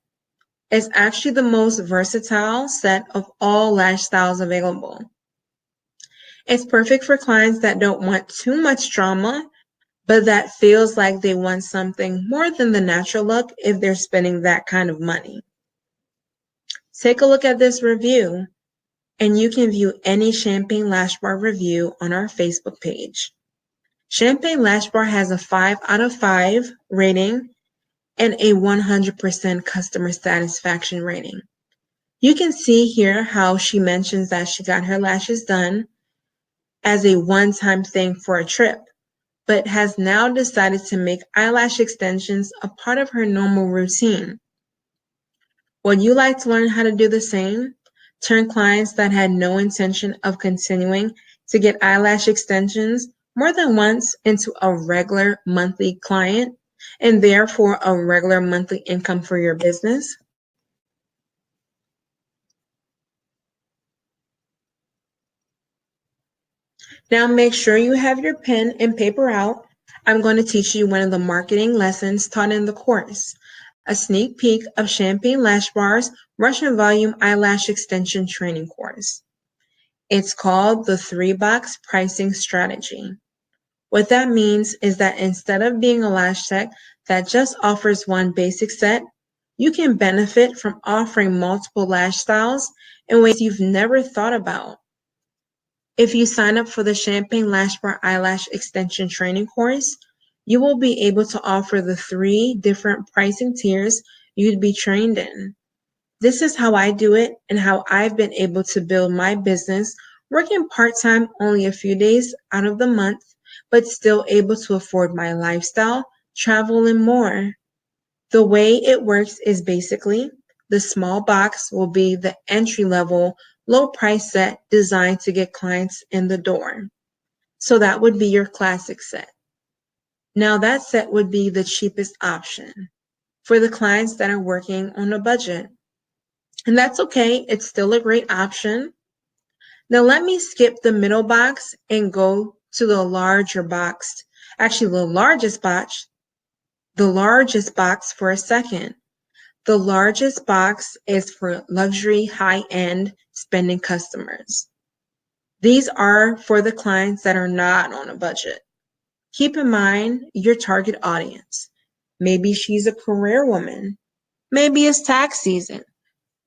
It's actually the most versatile set of all lash styles available. It's perfect for clients that don't want too much drama, but that feels like they want something more than the natural look if they're spending that kind of money. Take a look at this review, and you can view any Champagne Lash Bar review on our Facebook page. Champagne Lash Bar has a 5 out of 5 rating and a 100% customer satisfaction rating. You can see here how she mentions that she got her lashes done as a one-time thing for a trip, but has now decided to make eyelash extensions a part of her normal routine. Would you like to learn how to do the same? Turn clients that had no intention of continuing to get eyelash extensions more than once into a regular monthly client and therefore a regular monthly income for your business? Now make sure you have your pen and paper out. I'm going to teach you one of the marketing lessons taught in the course, a sneak peek of Champagne Lash Bar's Russian Volume Eyelash Extension Training course. It's called the 3-box pricing strategy. What that means is that instead of being a lash tech that just offers one basic set, you can benefit from offering multiple lash styles in ways you've never thought about. If you sign up for the Champagne Lash Bar Eyelash Extension Training course, you will be able to offer the 3 different pricing tiers you'd be trained in. This is how I do it and how I've been able to build my business working part-time only a few days out of the month, but still able to afford my lifestyle, travel, and more. The way it works is basically the small box will be the entry-level, low-price set designed to get clients in the door. So that would be your classic set. Now that set would be the cheapest option for the clients that are working on a budget. And that's okay, it's still a great option. Now let me skip the middle box and go to the larger box, actually the largest box for a second. The largest box is for luxury, high-end spending customers. These are for the clients that are not on a budget. Keep in mind your target audience. Maybe she's a career woman. Maybe it's tax season.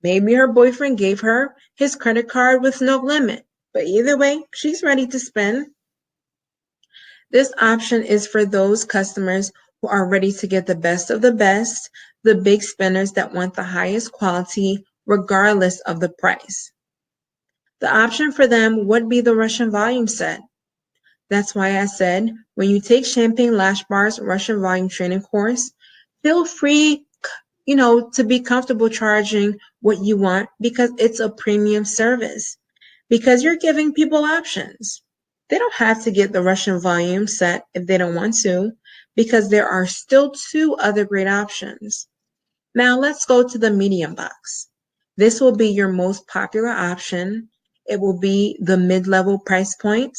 Maybe her boyfriend gave her his credit card with no limit. But either way, she's ready to spend. This option is for those customers who are ready to get the best of the best, the big spenders that want the highest quality regardless of the price. The option for them would be the Russian volume set. That's why I said, when you take Champagne Lash Bar's Russian volume training course, feel free, to be comfortable charging what you want because it's a premium service. Because you're giving people options. They don't have to get the Russian volume set if they don't want to, because there are still two other great options. Now let's go to the medium box. This will be your most popular option. It will be the mid-level price point,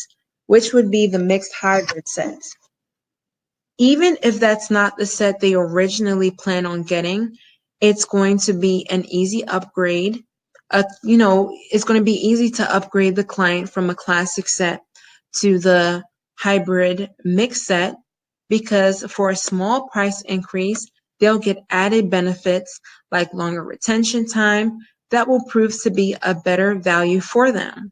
which would be the mixed hybrid set. Even if that's not the set they originally plan on getting, it's going to be an easy upgrade. It's going to be easy to upgrade the client from a classic set to the hybrid mix set, because for a small price increase, they'll get added benefits like longer retention time that will prove to be a better value for them.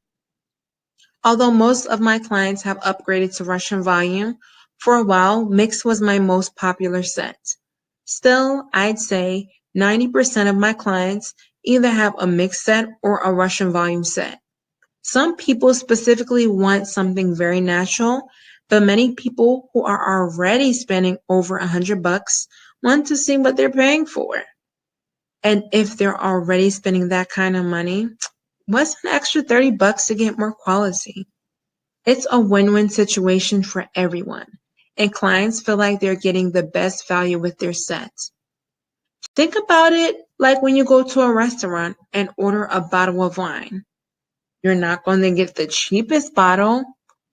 Although most of my clients have upgraded to Russian volume, for a while, mix was my most popular set. Still, I'd say 90% of my clients either have a mix set or a Russian volume set. Some people specifically want something very natural, but many people who are already spending over $100 want to see what they're paying for. And if they're already spending that kind of money, what's an extra $30 to get more quality? It's a win-win situation for everyone, and clients feel like they're getting the best value with their set. Think about it like when you go to a restaurant and order a bottle of wine. You're not going to get the cheapest bottle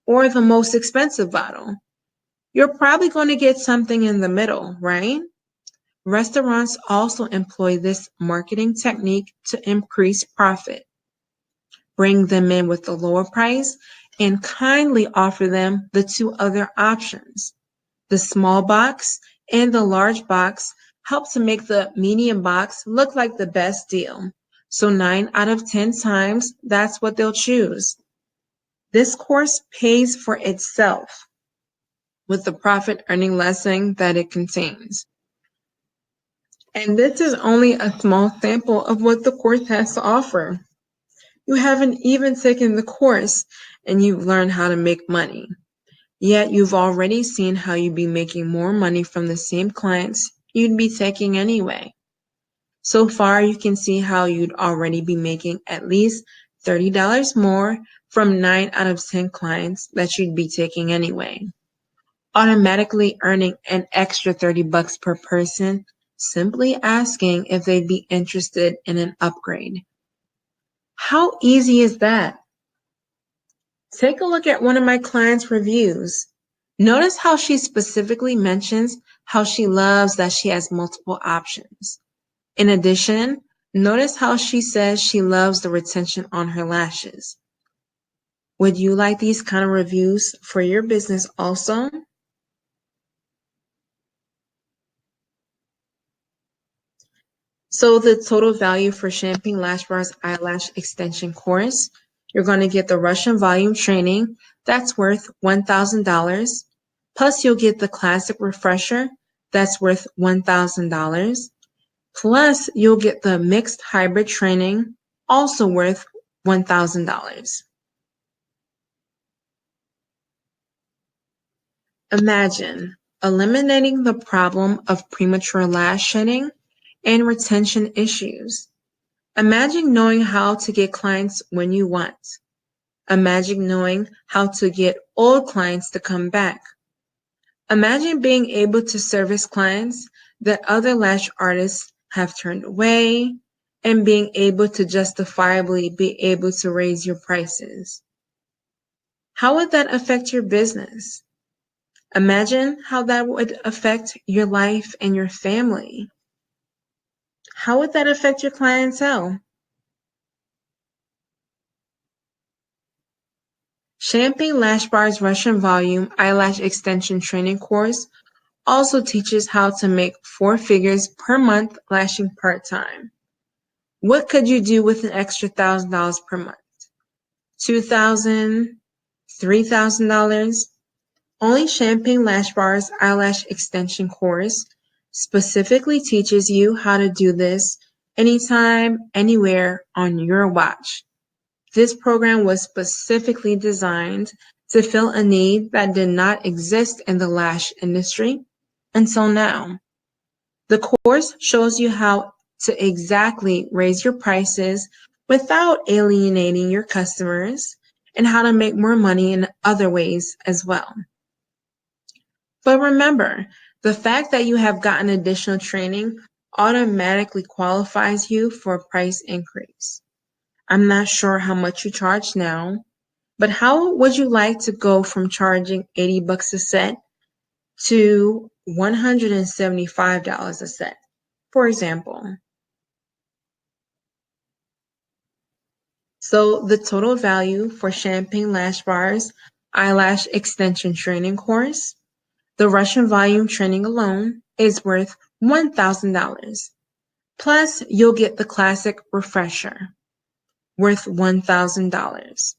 or the most expensive bottle. You're probably going to get something in the middle, right? Restaurants also employ this marketing technique to increase profit. Bring them in with a lower price and kindly offer them the two other options. The small box and the large box help to make the medium box look like the best deal. So 9 out of 10 times, that's what they'll choose. This course pays for itself with the profit earning lesson that it contains. And this is only a small sample of what the course has to offer. You haven't even taken the course and you've learned how to make money. Yet you've already seen how you'd be making more money from the same clients you'd be taking anyway. So far, you can see how you'd already be making at least $30 more from 9 out of 10 clients that you'd be taking anyway. Automatically earning an extra $30 per person, simply asking if they'd be interested in an upgrade. How easy is that? Take a look at one of my clients' reviews. Notice how she specifically mentions how she loves that she has multiple options. In addition, notice how she says she loves the retention on her lashes. Would you like these kind of reviews for your business also? So the total value for Champagne Lash Bar's eyelash extension course, you're going to get the Russian volume training. That's worth $1,000. Plus you'll get the classic refresher. That's worth $1,000. Plus you'll get the mixed hybrid training, also worth $1,000. Imagine eliminating the problem of premature lash shedding and retention issues. Imagine knowing how to get clients when you want. Imagine knowing how to get old clients to come back. Imagine being able to service clients that other lash artists have turned away and being able to justifiably be able to raise your prices. How would that affect your business? Imagine how that would affect your life and your family. How would that affect your clientele? Champagne Lash Bar's Russian Volume Eyelash Extension Training course also teaches how to make 4 figures per month lashing part-time. What could you do with an extra $1,000 per month? $2,000? $3,000? Only Champagne Lash Bar's Eyelash Extension course specifically teaches you how to do this anytime, anywhere on your watch. This program was specifically designed to fill a need that did not exist in the lash industry until now. The course shows you how to exactly raise your prices without alienating your customers and how to make more money in other ways as well. But remember, the fact that you have gotten additional training automatically qualifies you for a price increase. I'm not sure how much you charge now, but how would you like to go from charging $80 a set to $175 a set, for example? So the total value for Champagne Lash Bar's eyelash extension training course, the Russian volume training alone, is worth $1,000. Plus, you'll get the classic refresher, worth $1,000.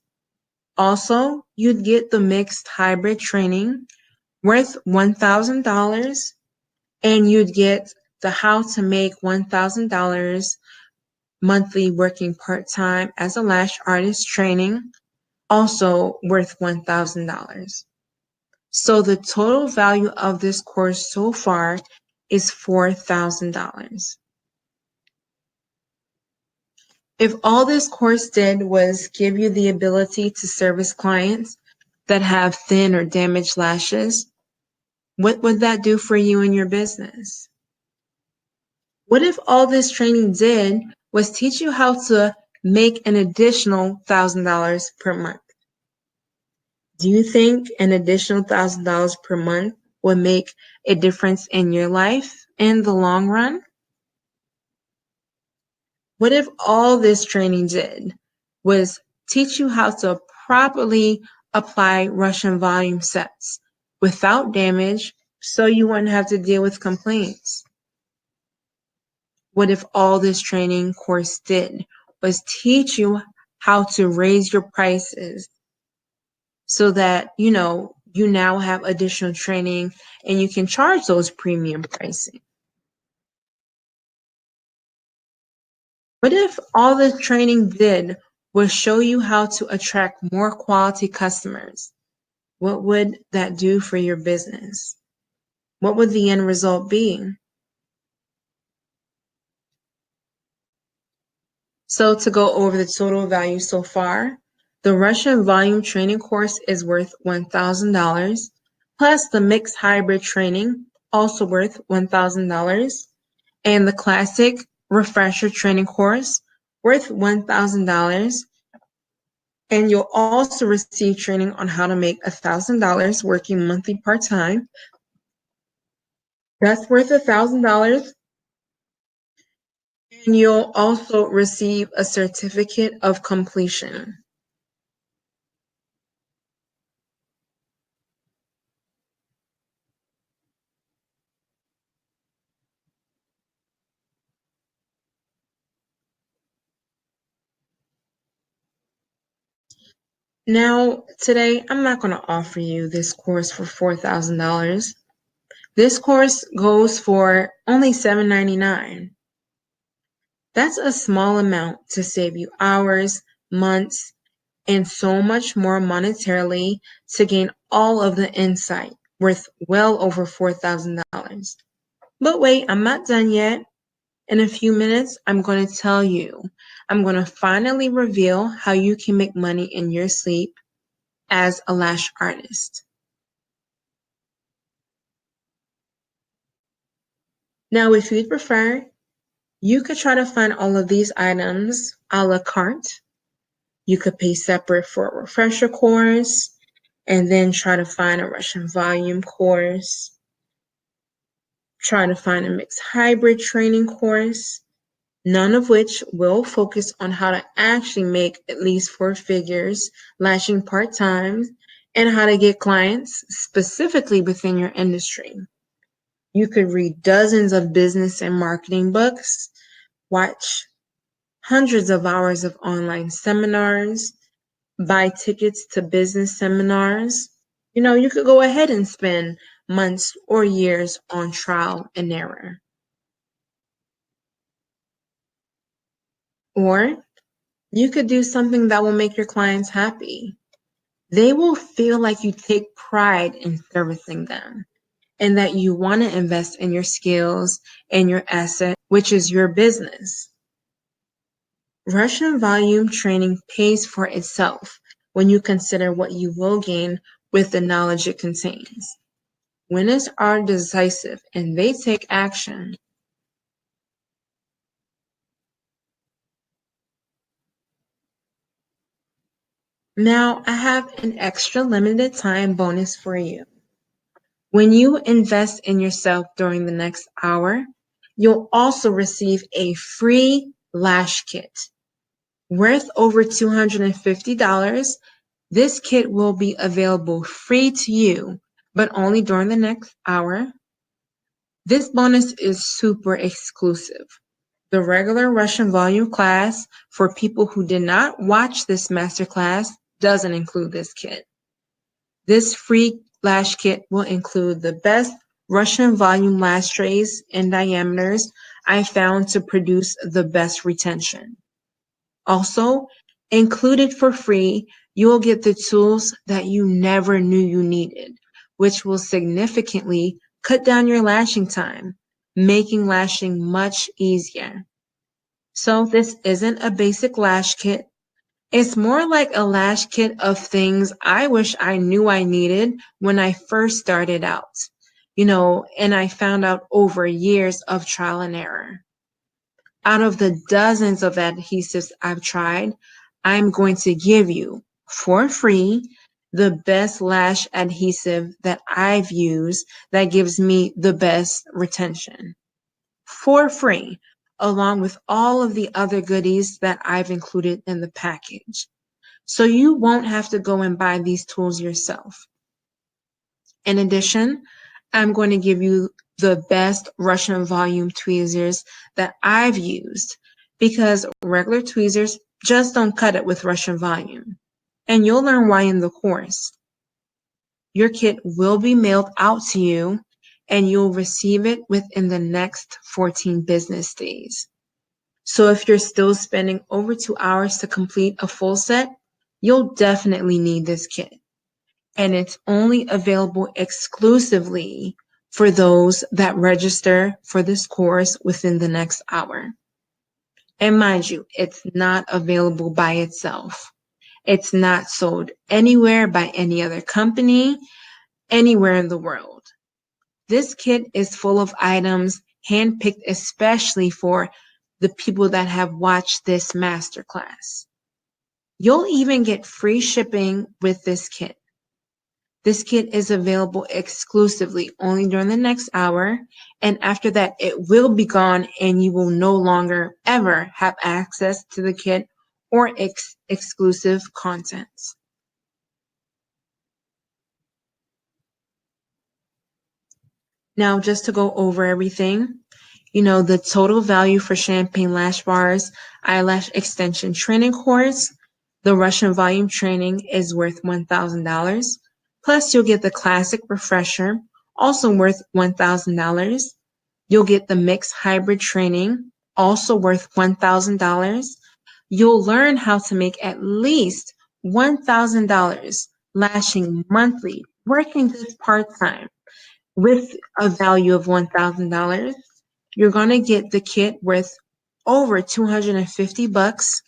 Also, you'd get the mixed hybrid training, worth $1,000, and you'd get the how to make $1,000 monthly working part-time as a lash artist training, also worth $1,000. So the total value of this course so far is $4,000. If all this course did was give you the ability to service clients that have thin or damaged lashes, what would that do for you and your business? What if all this training did was teach you how to make an additional $1,000 per month? Do you think an additional $1,000 per month would make a difference in your life in the long run? What if all this training did was teach you how to properly apply Russian volume sets without damage so you wouldn't have to deal with complaints? What if all this training course did was teach you how to raise your prices so that, you now have additional training and you can charge those premium pricing? What if all the training did was show you how to attract more quality customers? What would that do for your business? What would the end result be? So to go over the total value so far, the Russian volume training course is worth $1,000, plus the mixed hybrid training, also worth $1,000, and the classic refresher training course, worth $1,000. And you'll also receive training on how to make $1,000 working monthly part-time. That's worth $1,000. And you'll also receive a certificate of completion. Now, today, I'm not going to offer you this course for $4,000. This course goes for only $7.99. That's a small amount to save you hours, months, and so much more monetarily to gain all of the insight worth well over $4,000. But wait, I'm not done yet. In a few minutes, I'm going to tell you. I'm going to finally reveal how you can make money in your sleep as a lash artist. Now, if you'd prefer, you could try to find all of these items a la carte. You could pay separate for a refresher course and then try to find a Russian volume course. Try to find a mixed hybrid training course, none of which will focus on how to actually make at least 4 figures lashing part-time and how to get clients specifically within your industry. You could read dozens of business and marketing books, watch hundreds of hours of online seminars, buy tickets to business seminars. You could go ahead and spend months or years on trial and error. Or You could do something that will make your clients happy. They will feel like you take pride in servicing them and that you want to invest in your skills and your asset, which is your business. Russian volume training pays for itself when you consider what you will gain with the knowledge it contains. Winners are decisive and they take action. Now, I have an extra limited time bonus for you. When you invest in yourself during the next hour, you'll also receive a free lash kit. Worth over $250, this kit will be available free to you, but only during the next hour. This bonus is super exclusive. The regular Russian volume class for people who did not watch this masterclass doesn't include this kit. This free lash kit will include the best Russian volume lash trays and diameters I found to produce the best retention. Also, included for free, you will get the tools that you never knew you needed, which will significantly cut down your lashing time, making lashing much easier. So this isn't a basic lash kit. It's more like a lash kit of things I wish I knew I needed when I first started out, and I found out over years of trial and error. Out of the dozens of adhesives I've tried, I'm going to give you for free the best lash adhesive that I've used that gives me the best retention. For free, along with all of the other goodies that I've included in the package. So you won't have to go and buy these tools yourself. In addition, I'm going to give you the best Russian volume tweezers that I've used because regular tweezers just don't cut it with Russian volume. And you'll learn why in the course. Your kit will be mailed out to you and you'll receive it within the next 14 business days. So if you're still spending over 2 hours to complete a full set, you'll definitely need this kit. And it's only available exclusively for those that register for this course within the next hour. And mind you, it's not available by itself. It's not sold anywhere by any other company, anywhere in the world. This kit is full of items handpicked especially for the people that have watched this masterclass. You'll even get free shipping with this kit. This kit is available exclusively only during the next hour, and after that it will be gone and you will no longer ever have access to the kit or exclusive contents. Now, just to go over everything, the total value for Champagne Lash Bar's eyelash extension training course, the Russian volume training is worth $1,000. Plus, you'll get the classic refresher, also worth $1,000. You'll get the mixed hybrid training, also worth $1,000. You'll learn how to make at least $1,000 lashing monthly, working this part-time with a value of $1,000. You're going to get the kit worth over $250.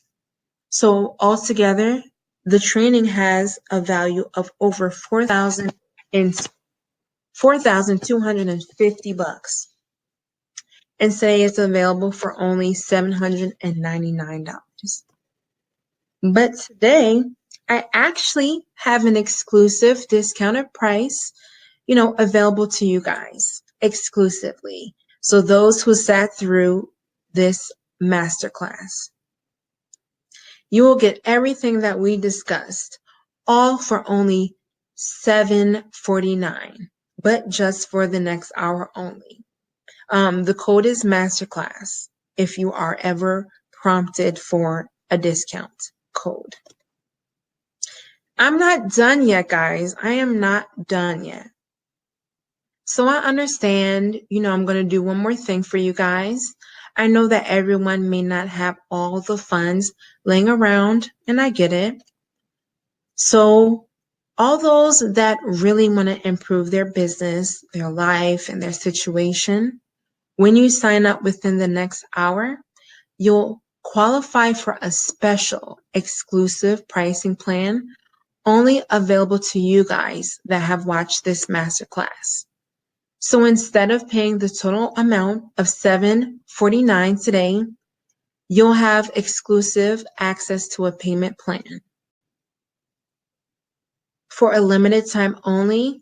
So altogether, the training has a value of over $4,250. And say it's available for only $799. But today, I actually have an exclusive discounted price, available to you guys exclusively. So those who sat through this masterclass, you will get everything that we discussed, all for only $749, but just for the next hour only. The code is Masterclass if you are ever prompted for a discount code. I'm not done yet, guys. I am not done yet. So I understand, I'm going to do one more thing for you guys. I know that everyone may not have all the funds laying around, and I get it. So, all those that really want to improve their business, their life, and their situation, when you sign up within the next hour, you'll qualify for a special exclusive pricing plan only available to you guys that have watched this masterclass. So instead of paying the total amount of $749 today, you'll have exclusive access to a payment plan. For a limited time only,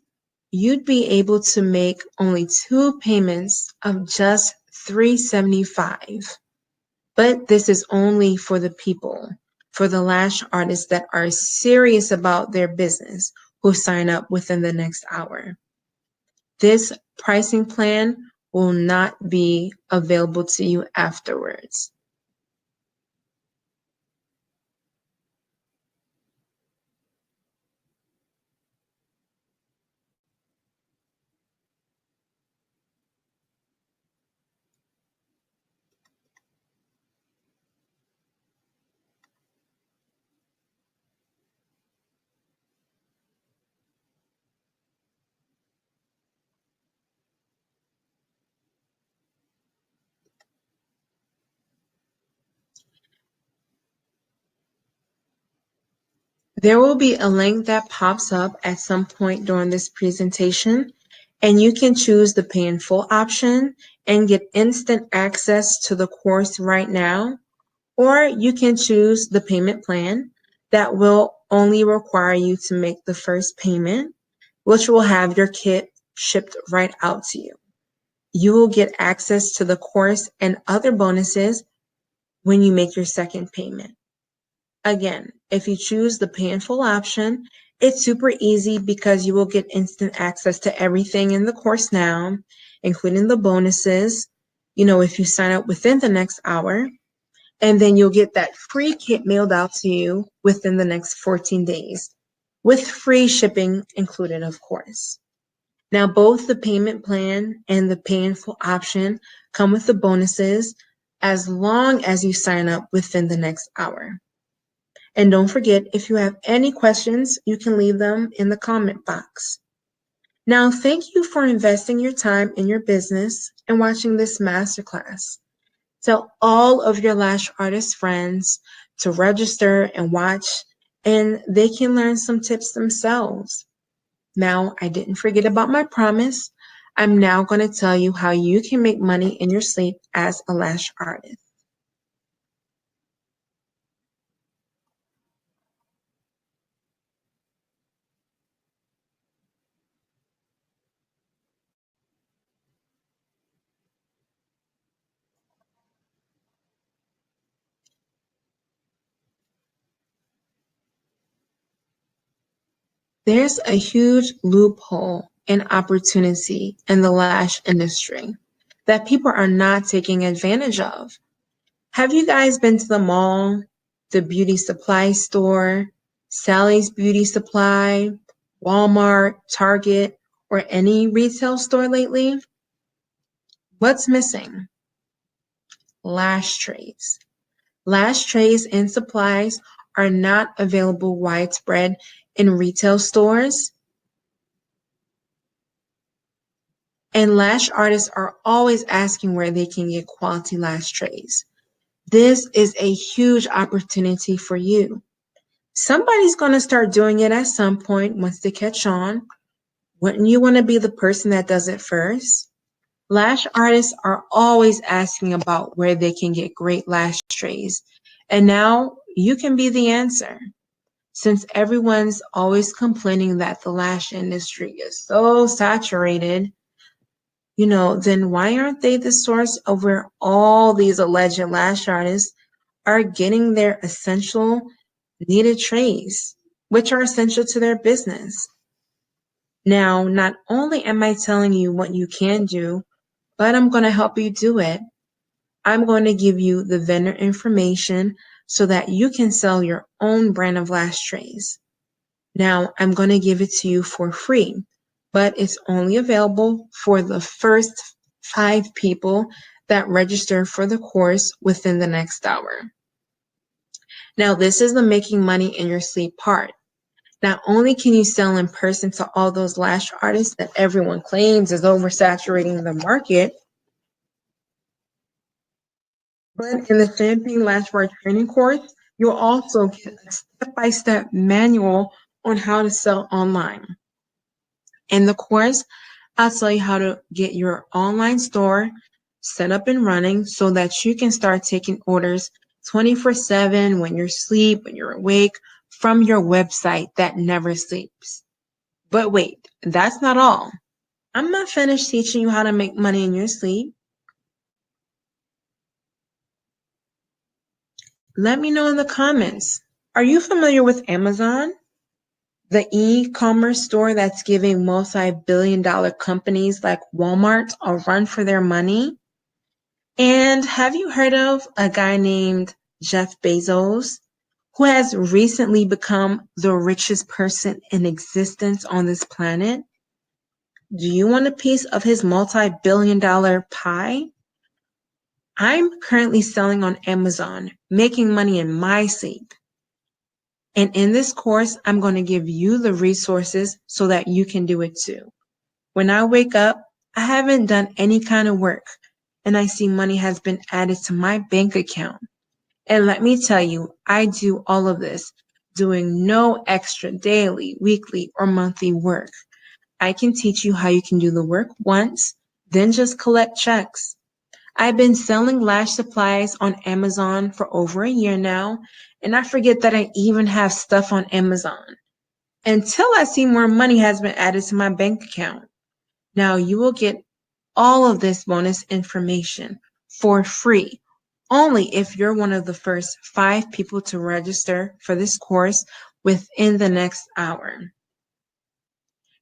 you'd be able to make only 2 payments of just $375. But this is only for the people, for the lash artists that are serious about their business who sign up within the next hour. This pricing plan will not be available to you afterwards. There will be a link that pops up at some point during this presentation, and you can choose the pay in full option and get instant access to the course right now, or you can choose the payment plan that will only require you to make the first payment, which will have your kit shipped right out to you. You will get access to the course and other bonuses when you make your second payment. Again, if you choose the pay in full option, it's super easy because you will get instant access to everything in the course now, including the bonuses, if you sign up within the next hour, and then you'll get that free kit mailed out to you within the next 14 days, with free shipping included, of course. Now, both the payment plan and the pay in full option come with the bonuses as long as you sign up within the next hour. And don't forget, if you have any questions, you can leave them in the comment box. Now, thank you for investing your time in your business and watching this masterclass. Tell all of your lash artist friends to register and watch, and they can learn some tips themselves. Now, I didn't forget about my promise. I'm now going to tell you how you can make money in your sleep as a lash artist. There's a huge loophole and opportunity in the lash industry that people are not taking advantage of. Have you guys been to the mall, the beauty supply store, Sally's Beauty Supply, Walmart, Target, or any retail store lately? What's missing? Lash trays. Lash trays and supplies are not available widespread in retail stores. And lash artists are always asking where they can get quality lash trays. This is a huge opportunity for you. Somebody's going to start doing it at some point once they catch on. Wouldn't you want to be the person that does it first? Lash artists are always asking about where they can get great lash trays. And now you can be the answer. Since everyone's always complaining that the lash industry is so saturated, then why aren't they the source of where all these alleged lash artists are getting their essential needed trays, which are essential to their business? Now, not only am I telling you what you can do, but I'm going to help you do it. I'm going to give you the vendor information so that you can sell your own brand of lash trays. Now, I'm going to give it to you for free, but it's only available for the first 5 people that register for the course within the next hour. Now, this is the making money in your sleep part. Not only can you sell in person to all those lash artists that everyone claims is oversaturating the market, but in the Champagne Lash Bar training course, you'll also get a step-by-step manual on how to sell online. In the course, I'll tell you how to get your online store set up and running so that you can start taking orders 24/7 when you're asleep, when you're awake, from your website that never sleeps. But wait, that's not all. I'm not finished teaching you how to make money in your sleep. Let me know in the comments. Are you familiar with Amazon? The e-commerce store that's giving multi-billion-dollar companies like Walmart a run for their money? And have you heard of a guy named Jeff Bezos, who has recently become the richest person in existence on this planet? Do you want a piece of his multi-billion-dollar pie? I'm currently selling on Amazon, making money in my sleep. And in this course, I'm going to give you the resources so that you can do it too. When I wake up, I haven't done any kind of work, and I see money has been added to my bank account. And let me tell you, I do all of this doing no extra daily, weekly, or monthly work. I can teach you how you can do the work once, then just collect checks. I've been selling lash supplies on Amazon for over a year now, and I forget that I even have stuff on Amazon until I see more money has been added to my bank account. Now you will get all of this bonus information for free, only if you're one of the first 5 people to register for this course within the next hour.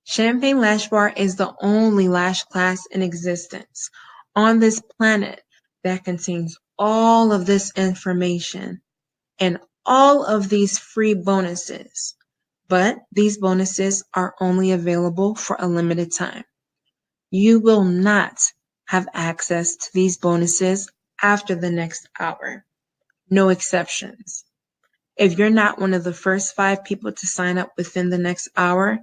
Champagne Lash Bar is the only lash class in existence on this planet that contains all of this information and all of these free bonuses. But these bonuses are only available for a limited time. You will not have access to these bonuses after the next hour. No exceptions. If you're not one of the first 5 people to sign up within the next hour,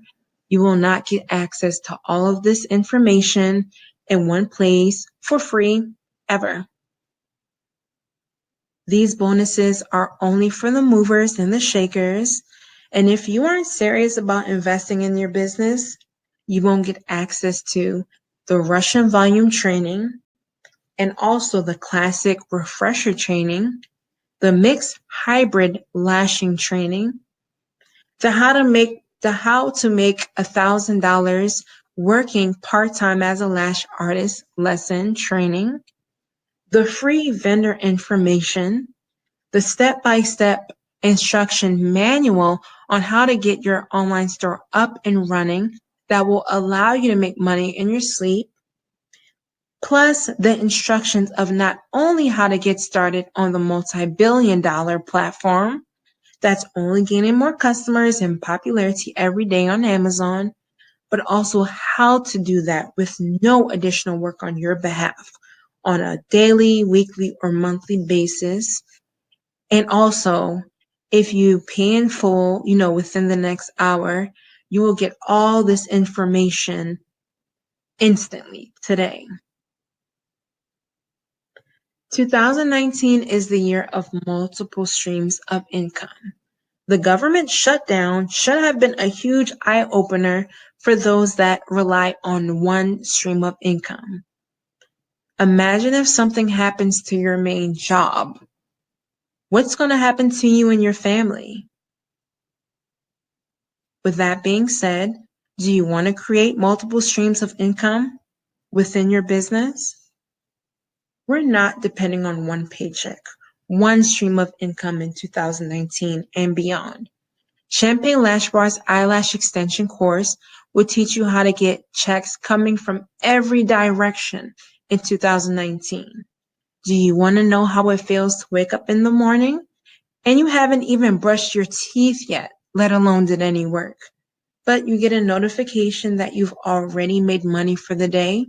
you will not get access to all of this information in one place for free ever. These bonuses are only for the movers and the shakers. And if you aren't serious about investing in your business, you won't get access to the Russian volume training and also the classic refresher training, the mixed hybrid lashing training, the how to make $1,000 working part-time as a lash artist lesson training, the free vendor information, the step-by-step instruction manual on how to get your online store up and running that will allow you to make money in your sleep, plus the instructions of not only how to get started on the multi-billion-dollar platform that's only gaining more customers and popularity every day on Amazon, but also how to do that with no additional work on your behalf on a daily, weekly, or monthly basis. And also, if you pay in full, within the next hour, you will get all this information instantly today. 2019 is the year of multiple streams of income. The government shutdown should have been a huge eye-opener for those that rely on one stream of income. Imagine if something happens to your main job. What's going to happen to you and your family? With that being said, do you want to create multiple streams of income within your business? We're not depending on one paycheck, one stream of income in 2019 and beyond. Champagne Lash Bar's eyelash extension course will teach you how to get checks coming from every direction in 2019. Do you want to know how it feels to wake up in the morning and you haven't even brushed your teeth yet, let alone did any work, but you get a notification that you've already made money for the day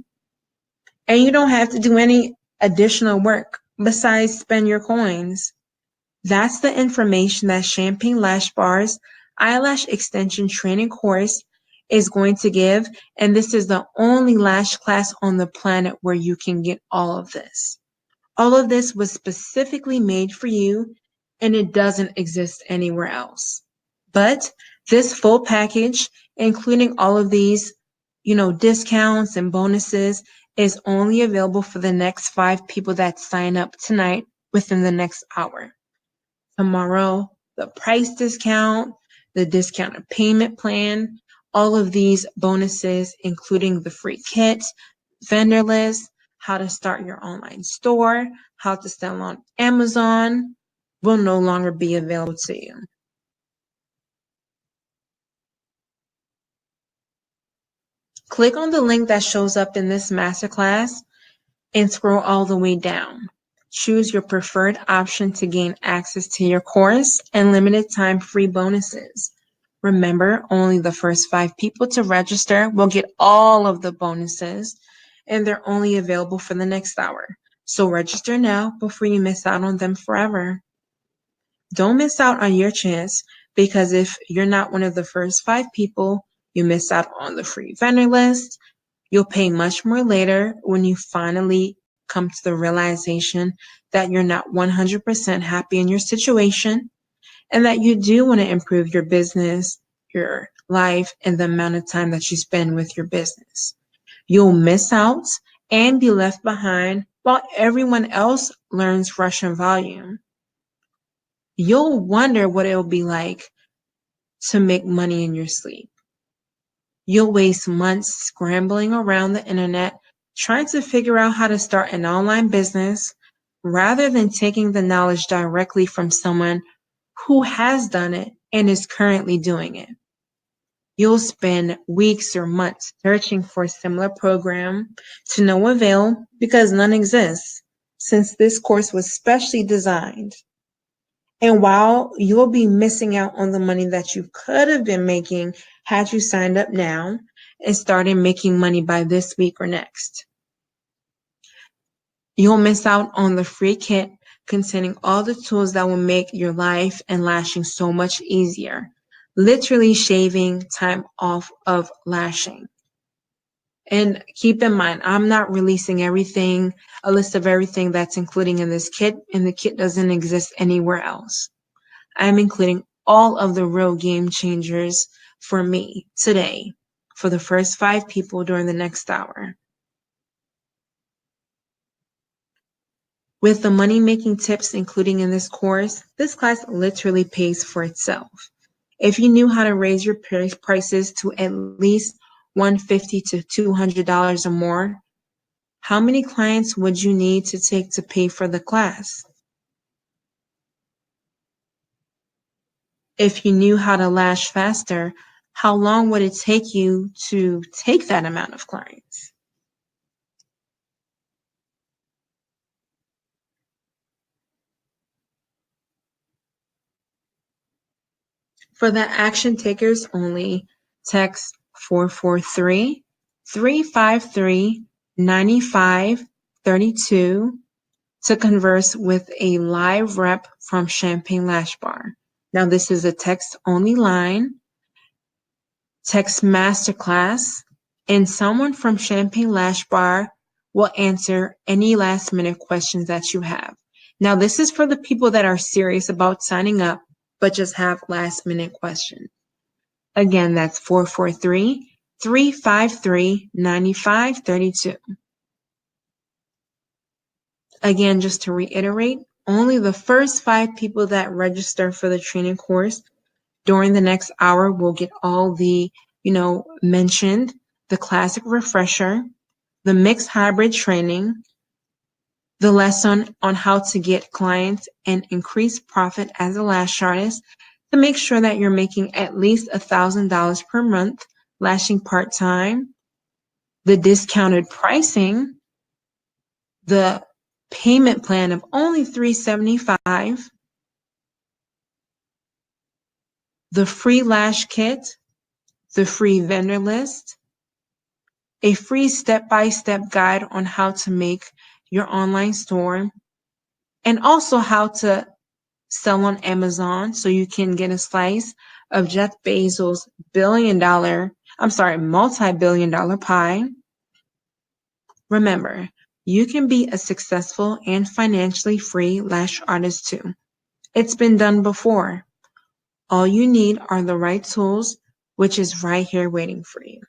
and you don't have to do any additional work besides spend your coins. That's the information that Champagne Lash Bar's eyelash extension training course is going to give, and this is the only lash class on the planet where you can get all of this. All of this was specifically made for you, and it doesn't exist anywhere else. But this full package, including all of these, discounts and bonuses, is only available for the next 5 people that sign up tonight within the next hour. Tomorrow, the price discount, the discounted payment plan, all of these bonuses, including the free kit, vendor list, how to start your online store, how to sell on Amazon, will no longer be available to you. Click on the link that shows up in this masterclass and scroll all the way down. Choose your preferred option to gain access to your course and limited time free bonuses. Remember, only the first 5 people to register will get all of the bonuses, and they're only available for the next hour. So register now before you miss out on them forever. Don't miss out on your chance, because if you're not one of the first 5 people, you miss out on the free vendor list. You'll pay much more later when you finally come to the realization that you're not 100% happy in your situation and that you do want to improve your business, your life, and the amount of time that you spend with your business. You'll miss out and be left behind while everyone else learns Russian volume. You'll wonder what it'll be like to make money in your sleep. You'll waste months scrambling around the internet trying to figure out how to start an online business rather than taking the knowledge directly from someone who has done it and is currently doing it. You'll spend weeks or months searching for a similar program to no avail because none exists, since this course was specially designed. And while you'll be missing out on the money that you could have been making had you signed up now and started making money by this week or next. You'll miss out on the free kit containing all the tools that will make your life and lashing so much easier, literally shaving time off of lashing. And keep in mind, I'm not releasing everything, a list of everything that's including in this kit, and the kit doesn't exist anywhere else. I'm including all of the real game changers for me today for the first 5 people during the next hour. With the money-making tips including in this course, this class literally pays for itself. If you knew how to raise your prices to at least $150 to $200 or more, how many clients would you need to take to pay for the class? If you knew how to lash faster, how long would it take you to take that amount of clients? For the action takers only, text 443-353-9532 to converse with a live rep from Champagne Lash Bar. Now, this is a text-only line. Text Masterclass, and someone from Champagne Lash Bar will answer any last-minute questions that you have. Now, this is for the people that are serious about signing up, but just have last-minute questions. Again, that's 443-353-9532. Again, just to reiterate, only the first 5 people that register for the training course during the next hour will get all the, mentioned, the classic refresher, the mixed hybrid training, the lesson on how to get clients and increase profit as a lash artist to make sure that you're making at least $1,000 per month lashing part-time, the discounted pricing, the payment plan of only $375, the free lash kit, the free vendor list, a free step-by-step guide on how to make your online store, and also how to sell on Amazon so you can get a slice of Jeff Bezos' multi-billion dollar pie. Remember, you can be a successful and financially free lash artist too. It's been done before. All you need are the right tools, which is right here waiting for you.